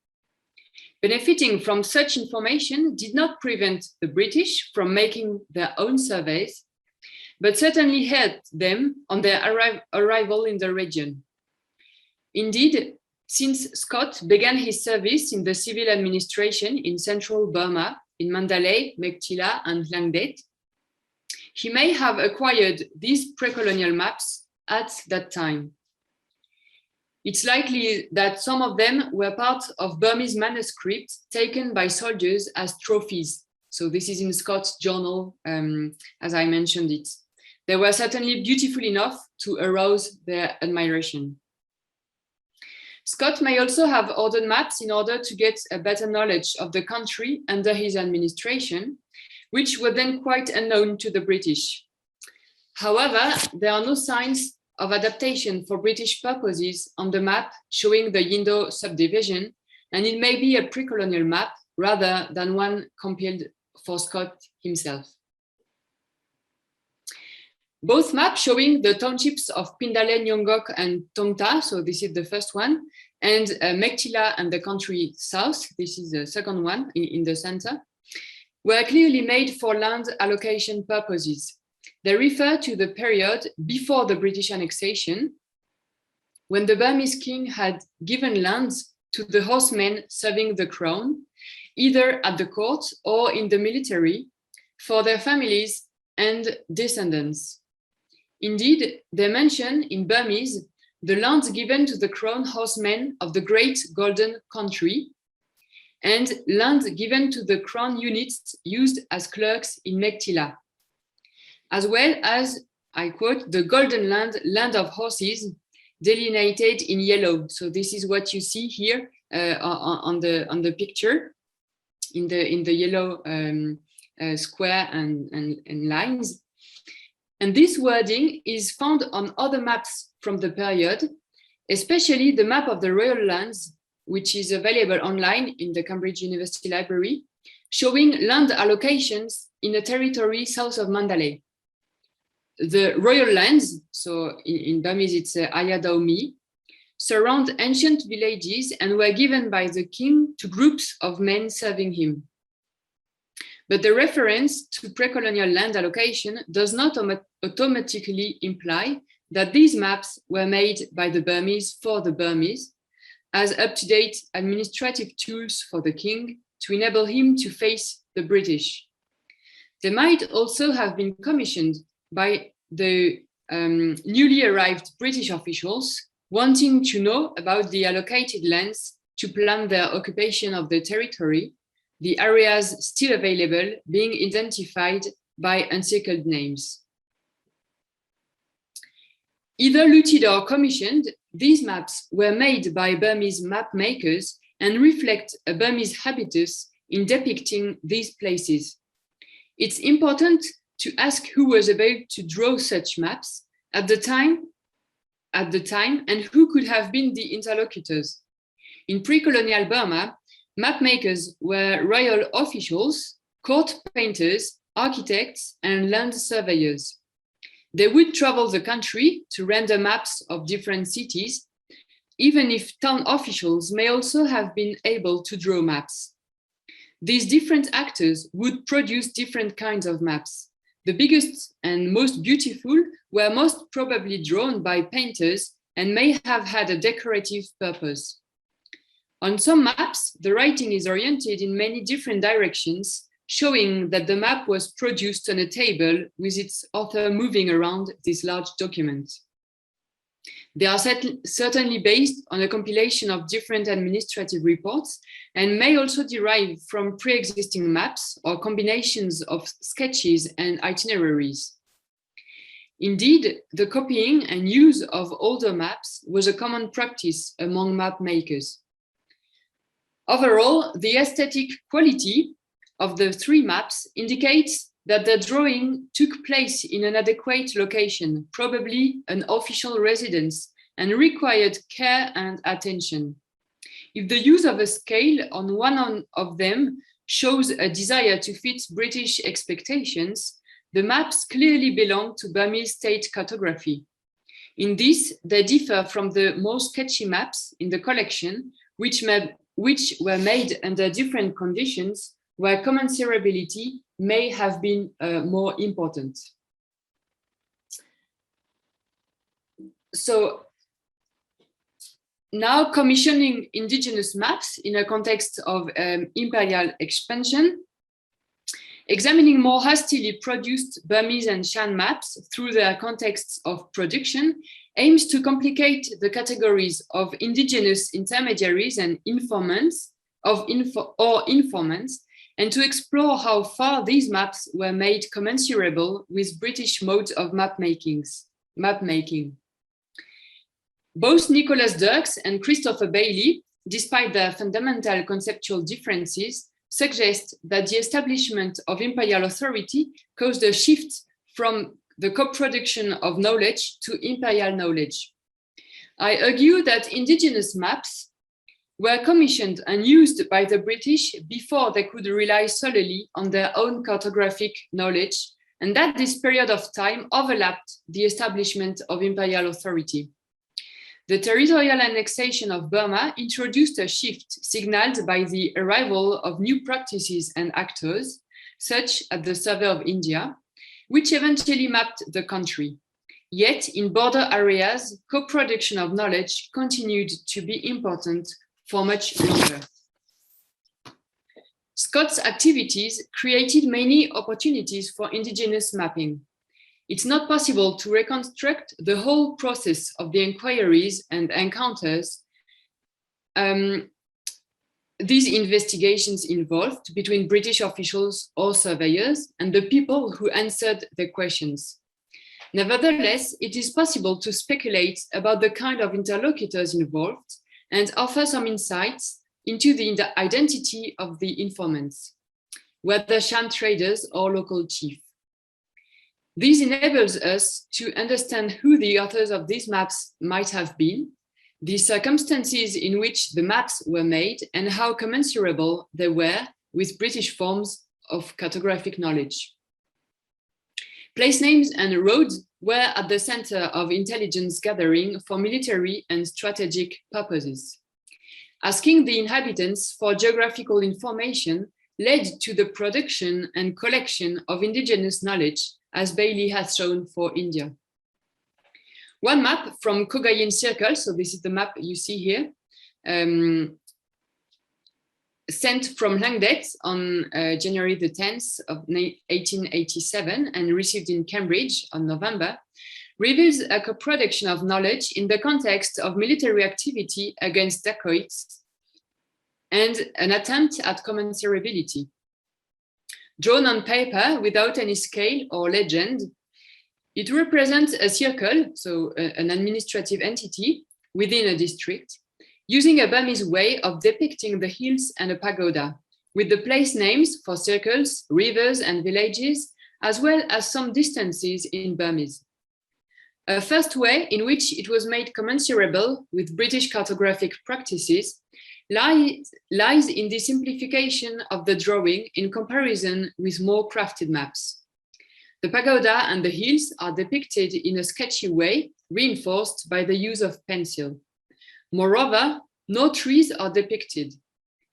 Benefiting from such information did not prevent the British from making their own surveys, but certainly helped them on their arrival in the region. Indeed, since Scott began his service in the civil administration in central Burma, in Mandalay, Mctillard, and Langdet, he may have acquired these pre-colonial maps at that time. It's likely that some of them were part of Burmese manuscripts taken by soldiers as trophies. So this is in Scott's journal, as I mentioned it. They were certainly beautiful enough to arouse their admiration. Scott may also have ordered maps in order to get a better knowledge of the country under his administration, which were then quite unknown to the British. However, there are no signs of adaptation for British purposes on the map showing the Yindo subdivision, and it may be a pre-colonial map rather than one compiled for Scott himself. Both maps showing the townships of Pindale, Nyongok, and Tongta, so this is the first one, and Mctillard and the country south, this is the second one in the center, were clearly made for land allocation purposes. They refer to the period before the British annexation, when the Burmese king had given lands to the horsemen serving the crown, either at the court or in the military, for their families and descendants. Indeed, they mention in Burmese the lands given to the crown horsemen of the Great Golden Country and land given to the crown units used as clerks in Mctillard, as well as, I quote, the golden land, land of horses, delineated in yellow. So this is what you see here on the picture, in the yellow square and lines. And this wording is found on other maps from the period, especially the map of the royal lands, which is available online in the Cambridge University Library, showing land allocations in a territory south of Mandalay. The royal lands, so in Burmese it's Ayadaomi, surround ancient villages and were given by the king to groups of men serving him. But the reference to pre-colonial land allocation does not automatically imply that these maps were made by the Burmese for the Burmese as up-to-date administrative tools for the king to enable him to face the British. They might also have been commissioned by the newly arrived British officials wanting to know about the allocated lands to plan their occupation of the territory, the areas still available being identified by encircled names. Either looted or commissioned, these maps were made by Burmese map makers and reflect a Burmese habitus in depicting these places. It's important to ask who was able to draw such maps at the time and who could have been the interlocutors. In pre-colonial Burma, map makers were royal officials, court painters, architects, and land surveyors. They would travel the country to render maps of different cities, even if town officials may also have been able to draw maps. These different actors would produce different kinds of maps. The biggest and most beautiful were most probably drawn by painters and may have had a decorative purpose. On some maps, the writing is oriented in many different directions, showing that the map was produced on a table with its author moving around this large document. They are certainly based on a compilation of different administrative reports and may also derive from pre-existing maps or combinations of sketches and itineraries. Indeed, the copying and use of older maps was a common practice among map makers. Overall, the aesthetic quality of the three maps indicates that the drawing took place in an adequate location, probably an official residence, and required care and attention. If the use of a scale on one of them shows a desire to fit British expectations, the maps clearly belong to Burmese state cartography. In this, they differ from the more sketchy maps in the collection, which were made under different conditions, where commensurability may have been more important. So now commissioning indigenous maps in a context of imperial expansion, examining more hastily produced Burmese and Shan maps through their contexts of production aims to complicate the categories of indigenous intermediaries and informants, and to explore how far these maps were made commensurable with British modes of map making. Both Nicholas Dirks and Christopher Bailey, despite their fundamental conceptual differences, suggest that the establishment of imperial authority caused a shift from the co-production of knowledge to imperial knowledge. I argue that indigenous maps were commissioned and used by the British before they could rely solely on their own cartographic knowledge, and that this period of time overlapped the establishment of imperial authority. The territorial annexation of Burma introduced a shift signaled by the arrival of new practices and actors, such as the Survey of India, which eventually mapped the country. Yet in border areas, co-production of knowledge continued to be important for much longer. Scott's activities created many opportunities for indigenous mapping. It's not possible to reconstruct the whole process of the inquiries and encounters these investigations involved between British officials or surveyors and the people who answered the questions. Nevertheless, it is possible to speculate about the kind of interlocutors involved and offer some insights into the identity of the informants, whether Shan traders or local chiefs. This enables us to understand who the authors of these maps might have been, the circumstances in which the maps were made, and how commensurable they were with British forms of cartographic knowledge. Place names and roads were at the center of intelligence gathering for military and strategic purposes. Asking the inhabitants for geographical information led to the production and collection of indigenous knowledge, as Bailey has shown for India. One map from Chiefs Cercal, so this is the map you see here, sent from Langdet on January the 10th of 1887 and received in Cambridge on November, reveals a co-production of knowledge in the context of military activity against dacoits and an attempt at commensurability. Drawn on paper without any scale or legend, it represents a circle, so an administrative entity within a district, using a Burmese way of depicting the hills and a pagoda, with the place names for circles, rivers, and villages, as well as some distances in Burmese. A first way in which it was made commensurable with British cartographic practices lies in the simplification of the drawing in comparison with more crafted maps. The pagoda and the hills are depicted in a sketchy way, reinforced by the use of pencil. Moreover, no trees are depicted.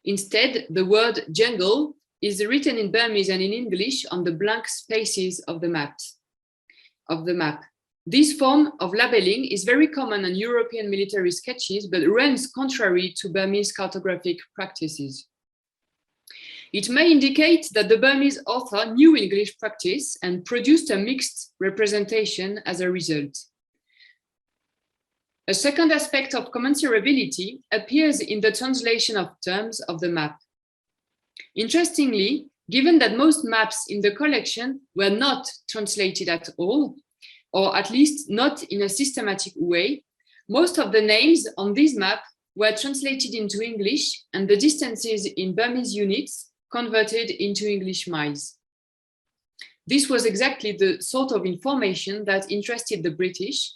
Instead, the word jungle is written in Burmese and in English on the blank spaces of the map. This form of labeling is very common on European military sketches, but runs contrary to Burmese cartographic practices. It may indicate that the Burmese author knew English practice and produced a mixed representation as a result. A second aspect of commensurability appears in the translation of terms of the map. Interestingly, given that most maps in the collection were not translated at all, or at least not in a systematic way, most of the names on this map were translated into English and the distances in Burmese units converted into English miles. This was exactly the sort of information that interested the British,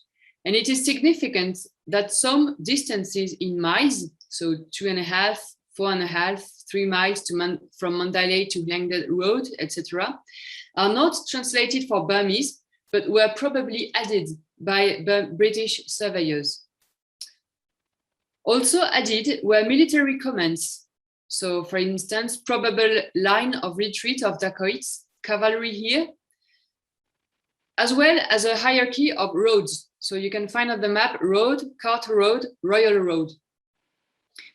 and it is significant that some distances in miles, so 2.5, 4.5, 3 miles from Mandalay to Langdon Road, etc., are not translated for Burmese, but were probably added by British surveyors. Also added were military comments. So, for instance, probable line of retreat of dacoits, cavalry here, as well as a hierarchy of roads. So you can find on the map road, Carter Road, Royal Road.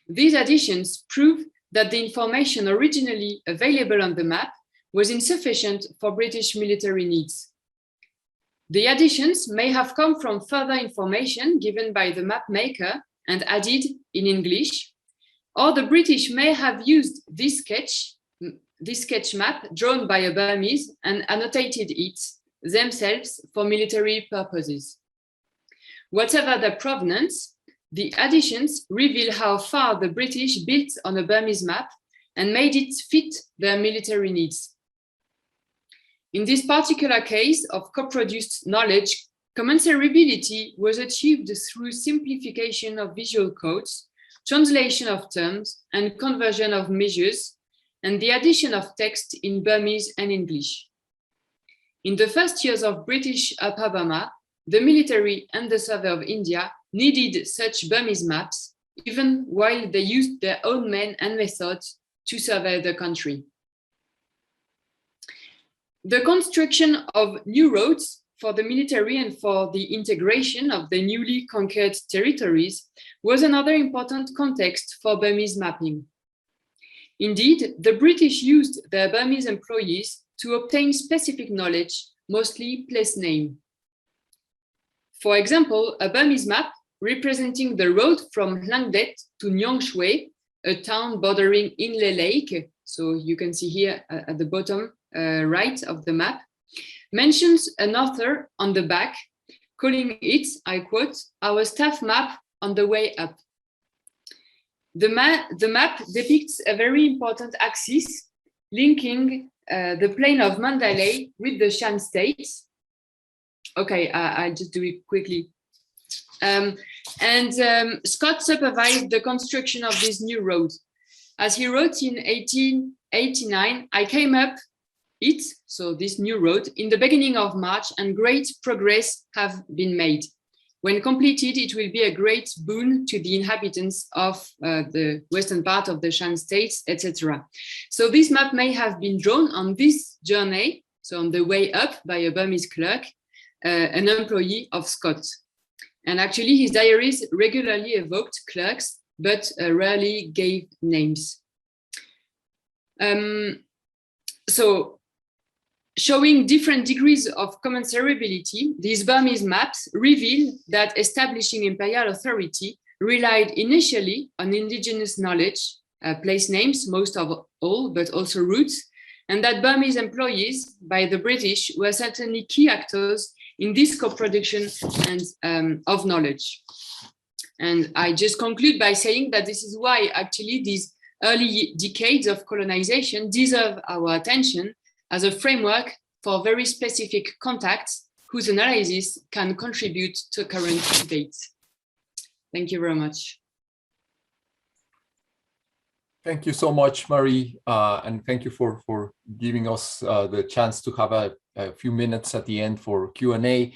These additions prove that the information originally available on the map was insufficient for British military needs. The additions may have come from further information given by the map maker and added in English, or the British may have used this sketch map drawn by a Burmese and annotated it themselves for military purposes. Whatever their provenance, the additions reveal how far the British built on a Burmese map and made it fit their military needs. In this particular case of co-produced knowledge, commensurability was achieved through simplification of visual codes, translation of terms, and conversion of measures, and the addition of text in Burmese and English. In the first years of British Upper Burma, the military and the Survey of India needed such Burmese maps, even while they used their own men and methods to survey the country. The construction of new roads for the military and for the integration of the newly conquered territories was another important context for Burmese mapping. Indeed, the British used their Burmese employees to obtain specific knowledge, mostly place name. For example, a Burmese map representing the road from Langdet to Nyong Shwe, a town bordering Inle Lake, so you can see here at the bottom right of the map, mentions an author on the back, calling it, I quote, our staff map on the way up. The map depicts a very important axis linking the plain of Mandalay with the Shan states. Okay, I'll just do it quickly. Scott supervised the construction of this new road. As he wrote in 1889, I came up it, so this new road, in the beginning of March, and great progress have been made. When completed, it will be a great boon to the inhabitants of the western part of the Shan states, etc. So this map may have been drawn on this journey, so on the way up by a Burmese clerk, an employee of Scott. And actually his diaries regularly evoked clerks, but rarely gave names. So showing different degrees of commensurability, these Burmese maps reveal that establishing imperial authority relied initially on indigenous knowledge, place names, most of all, but also routes, and that Burmese employees by the British were certainly key actors in this co-production and of knowledge. And I just conclude by saying that this is why actually these early decades of colonization deserve our attention as a framework for very specific contacts whose analysis can contribute to current debates. Thank you very much. Thank you so much, Marie, and thank you for giving us the chance to have a few minutes at the end for Q&A.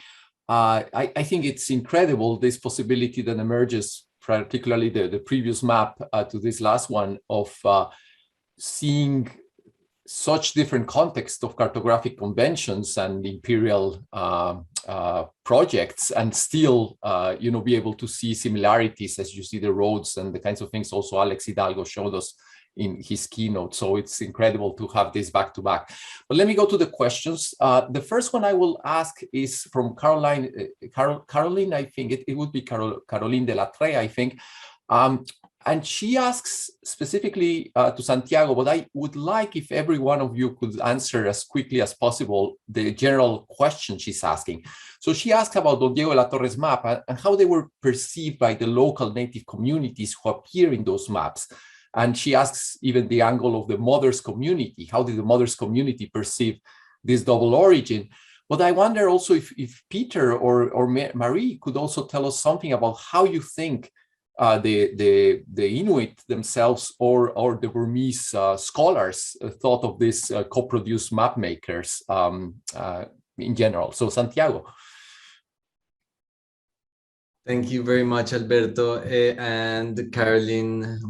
I think it's incredible, this possibility that emerges particularly the previous map to this last one, of seeing such different context of cartographic conventions and imperial projects, and still, be able to see similarities as you see the roads and the kinds of things also Alex Hidalgo showed us in his keynote. So it's incredible to have this back to back. But let me go to the questions. The first one I will ask is from Caroline, I think it would be Caroline de la Tre, I think. And she asks specifically to Santiago, but I would like if every one of you could answer as quickly as possible the general question she's asking. So she asked about Don Diego de la Torre's map and how they were perceived by the local native communities who appear in those maps. And she asks even the angle of the mother's community. How did the mother's community perceive this double origin? But I wonder also if Peter or Marie could also tell us something about how you think the Inuit themselves or the Burmese scholars thought of these co-produced map makers in general. So Santiago. Thank you very much, Alberto, and Caroline,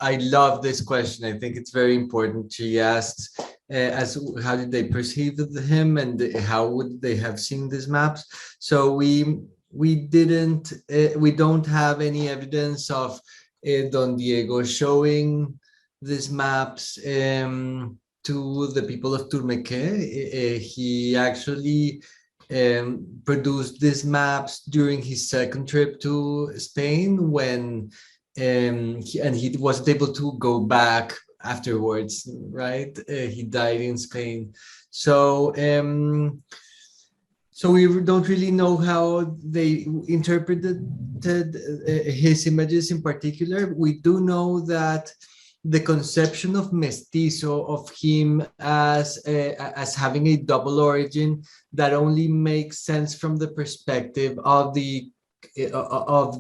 I love this question. I think it's very important. She asks, how did they perceive him, and how would they have seen these maps? So we don't have any evidence of Don Diego showing these maps to the people of Turmeque. He actually produced these maps during his second trip to Spain, when he wasn't able to go back afterwards, right? He died in Spain. So we don't really know how they interpreted his images in particular. We do know that the conception of mestizo, of him as having a double origin, that only makes sense from the perspective of the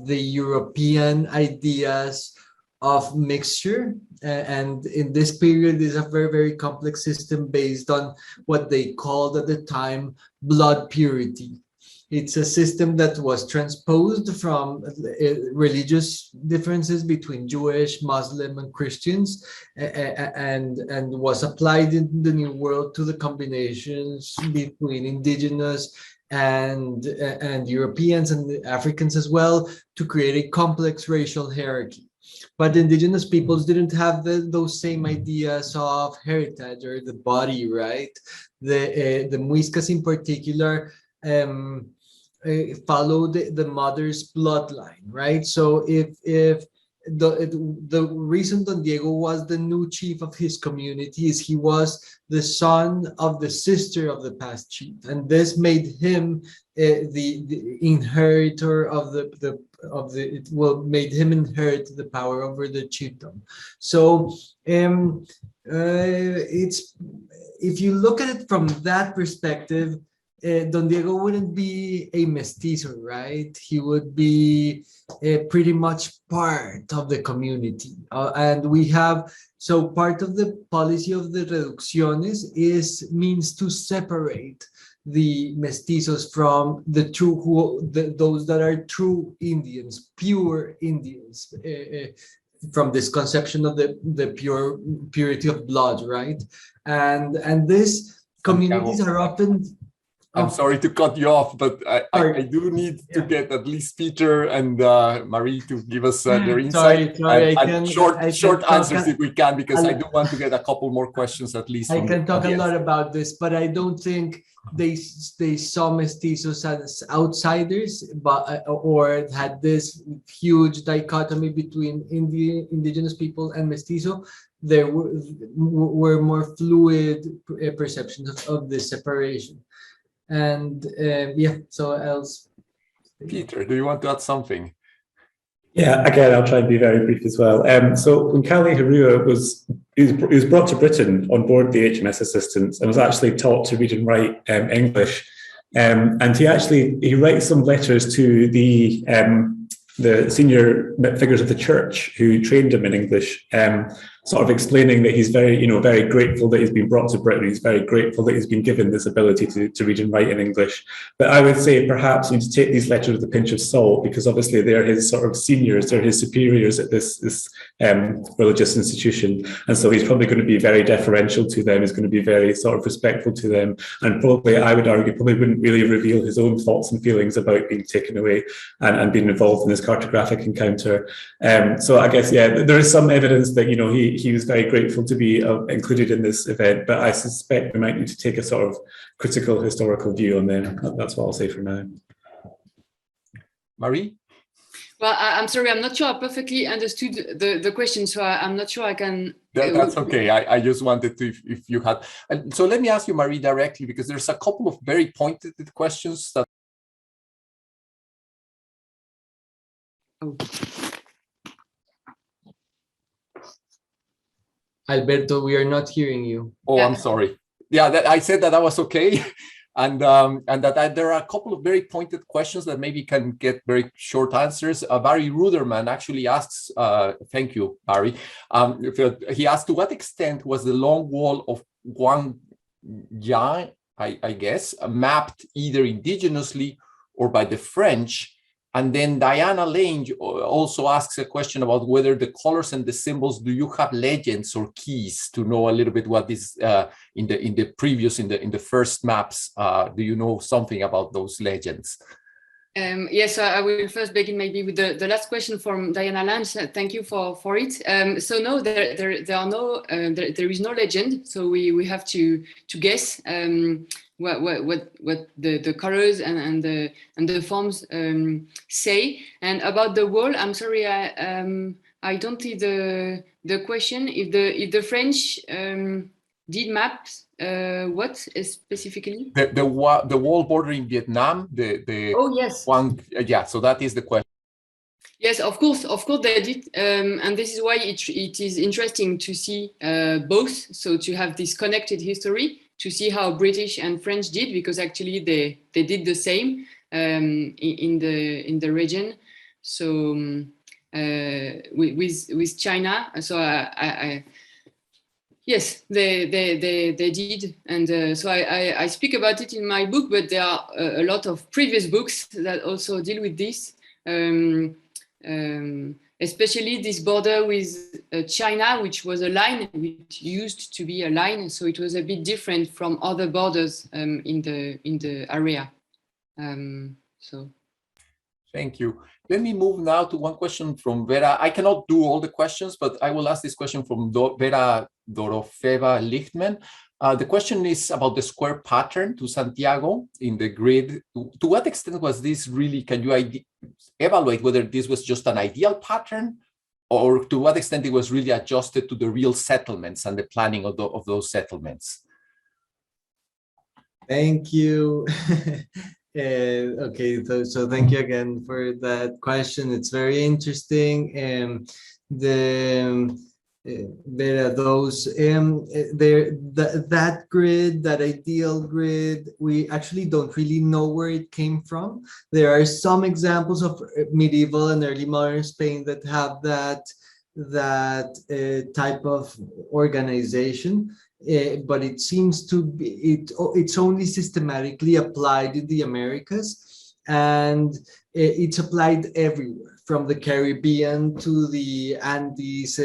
European ideas of mixture. And in this period is a very, very complex system based on what they called at the time blood purity. It's a system that was transposed from religious differences between Jewish, Muslim, and Christians, and was applied in the New World to the combinations between indigenous and Europeans and Africans as well, to create a complex racial hierarchy. But indigenous peoples didn't have those same ideas of heritage or the body, right? The Muiscas in particular followed the mother's bloodline, right? So if the reason Don Diego was the new chief of his community is he was the son of the sister of the past chief, and this made him the inheritor of made him inherit the power over the chiefdom. So it's, if you look at it from that perspective, Don Diego wouldn't be a mestizo, right? He would be pretty much part of the community. And we have, so part of the policy of the reducciones means to separate the mestizos from the those that are true Indians, pure Indians, from this conception of the purity of blood, right? And these communities are often... I'm sorry to cut you off, but I do need to get at least Peter and Marie to give us their insight. Short answers if we can, because I do want to get a couple more questions at least. I can talk a lot about this, but I don't think they saw mestizos as outsiders, or had this huge dichotomy between indigenous people and mestizo. There were more fluid perceptions of this separation. And so else. Peter, do you want to add something? Yeah, again, I'll try and be very brief as well. So when Kallihirua was brought to Britain on board the HMS Assistance and was actually taught to read and write English, and he writes some letters to the senior figures of the church who trained him in English, sort of explaining that he's very, very grateful that he's been brought to Britain. He's very grateful that he's been given this ability to read and write in English. But I would say perhaps you need to take these letters with a pinch of salt, because obviously they're his sort of seniors, they're his superiors at this religious institution. And so he's probably going to be very deferential to them. He's going to be very sort of respectful to them. And probably, I would argue, probably wouldn't really reveal his own thoughts and feelings about being taken away and being involved in this cartographic encounter. So I guess, yeah, there is some evidence that, he was very grateful to be included in this event, but I suspect we might need to take a sort of critical historical view on them. That's what I'll say for now. Marie? Well, I'm sorry, I'm not sure I perfectly understood the question, so I'm not sure I can... That's okay. I just wanted to, if you had... So let me ask you, Marie, directly, because there's a couple of very pointed questions that... Oh. Alberto, we are not hearing you. Oh, Yeah. I'm sorry. Yeah, I said that was okay. And that there are a couple of very pointed questions that maybe can get very short answers. Barry Ruderman actually asks, thank you, Barry. He asked, to what extent was the long wall of Guangya, I guess, mapped either indigenously or by the French? And then Diana Lange also asks a question about whether the colors and the symbols, do you have legends or keys to know a little bit what is in the first maps? Do you know something about those legends? Yes, I will first begin maybe with the last question from Diana Lange. Thank you for it. So no, there is no legend. So we have to guess what the colors and the forms say. And about the wall, I'm sorry, I don't see the question. If the French did maps, what specifically? The wall bordering Vietnam. Oh yes. Yeah. So that is the question. Yes, of course they did, and this is why it is interesting to see both. So to have this connected history, to see how British and French did, because actually they did the same in the region. So with China, so yes, they did, and so I speak about it in my book, but there are a lot of previous books that also deal with this. Especially this border with China, which was a line, which used to be a line, so it was a bit different from other borders in the area. So, thank you. Let me move now to one question from Vera. I cannot do all the questions, but I will ask this question from Vera Dorofeva Lichtman. The question is about the square pattern to Santiago in the grid. To what extent was this really, can you evaluate whether this was just an ideal pattern, or to what extent it was really adjusted to the real settlements and the planning of those settlements? Thank you. Okay, so thank you again for that question. It's very interesting. That grid, that ideal grid, we actually don't really know where it came from. There are some examples of medieval and early modern Spain that have that type of organization, but it seems to be it's only systematically applied in the Americas, and it's applied everywhere, from the Caribbean to the Andes,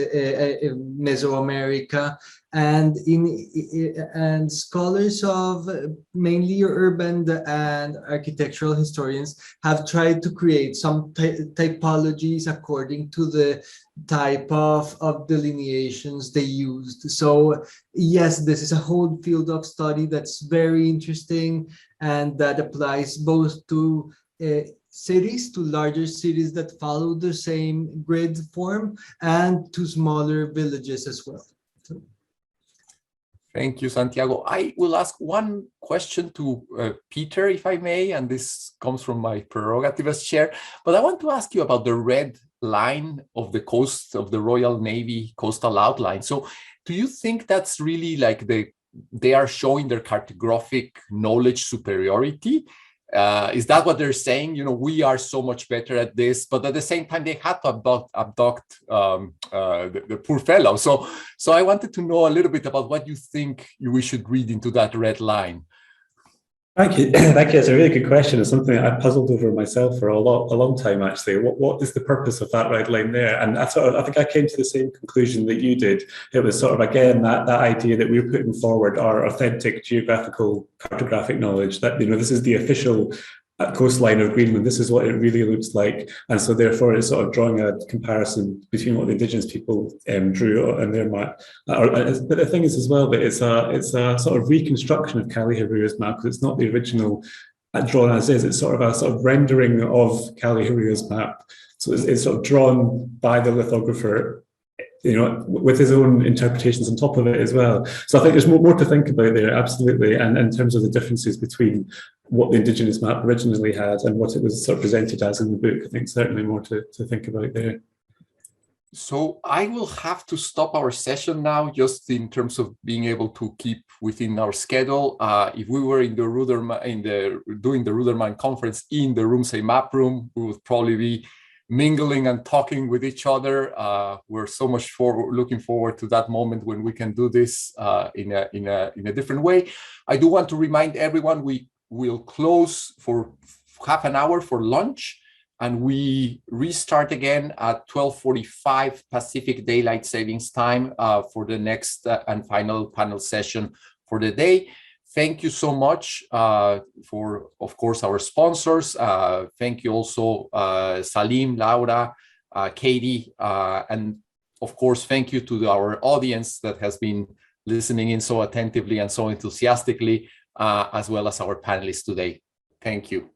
Mesoamerica, and scholars of mainly urban and architectural historians have tried to create some typologies according to the type of delineations they used. So yes, this is a whole field of study that's very interesting, and that applies both to cities, to larger cities that follow the same grid form, and to smaller villages as well. So. Thank you, Santiago. I will ask one question to Peter, if I may, and this comes from my prerogative as chair, but I want to ask you about the red line of the coast of the Royal Navy coastal outline. So do you think that's really like they are showing their cartographic knowledge superiority? Is that what they're saying? We are so much better at this, but at the same time, they had to abduct the poor fellow. So I wanted to know a little bit about what you think we should read into that red line. Thank you. Thank you. It's a really good question. It's something I puzzled over myself for a long time, actually. What is the purpose of that red line there? And I think I came to the same conclusion that you did. It was sort of, again, that idea that we're putting forward our authentic geographical cartographic knowledge, that, this is the official coastline of Greenland. This is what it really looks like. And so therefore it's sort of drawing a comparison between what the indigenous people drew on their map. But the thing is as well that it's a sort of reconstruction of Kallihirua's map, because it's not the original drawn as is. It's sort of rendering of Kallihirua's map. So it's sort of drawn by the lithographer, with his own interpretations on top of it as well. So I think there's more to think about there, absolutely. And in terms of the differences between what the Indigenous map originally had and what it was sort of presented as in the book, I think certainly more to think about there. So I will have to stop our session now, just in terms of being able to keep within our schedule. If we were in the Ruderman, doing the Ruderman conference in the Rumsey map room, we would probably be mingling and talking with each other. We're so much looking forward to that moment when we can do this in a different way. I do want to remind everyone we will close for half an hour for lunch, and we restart again at 12:45 Pacific Daylight Savings Time for the next and final panel session for the day. Thank you so much for, of course, our sponsors. Thank you also, Salim, Laura, Katie, and of course, thank you to our audience that has been listening in so attentively and so enthusiastically, as well as our panelists today. Thank you.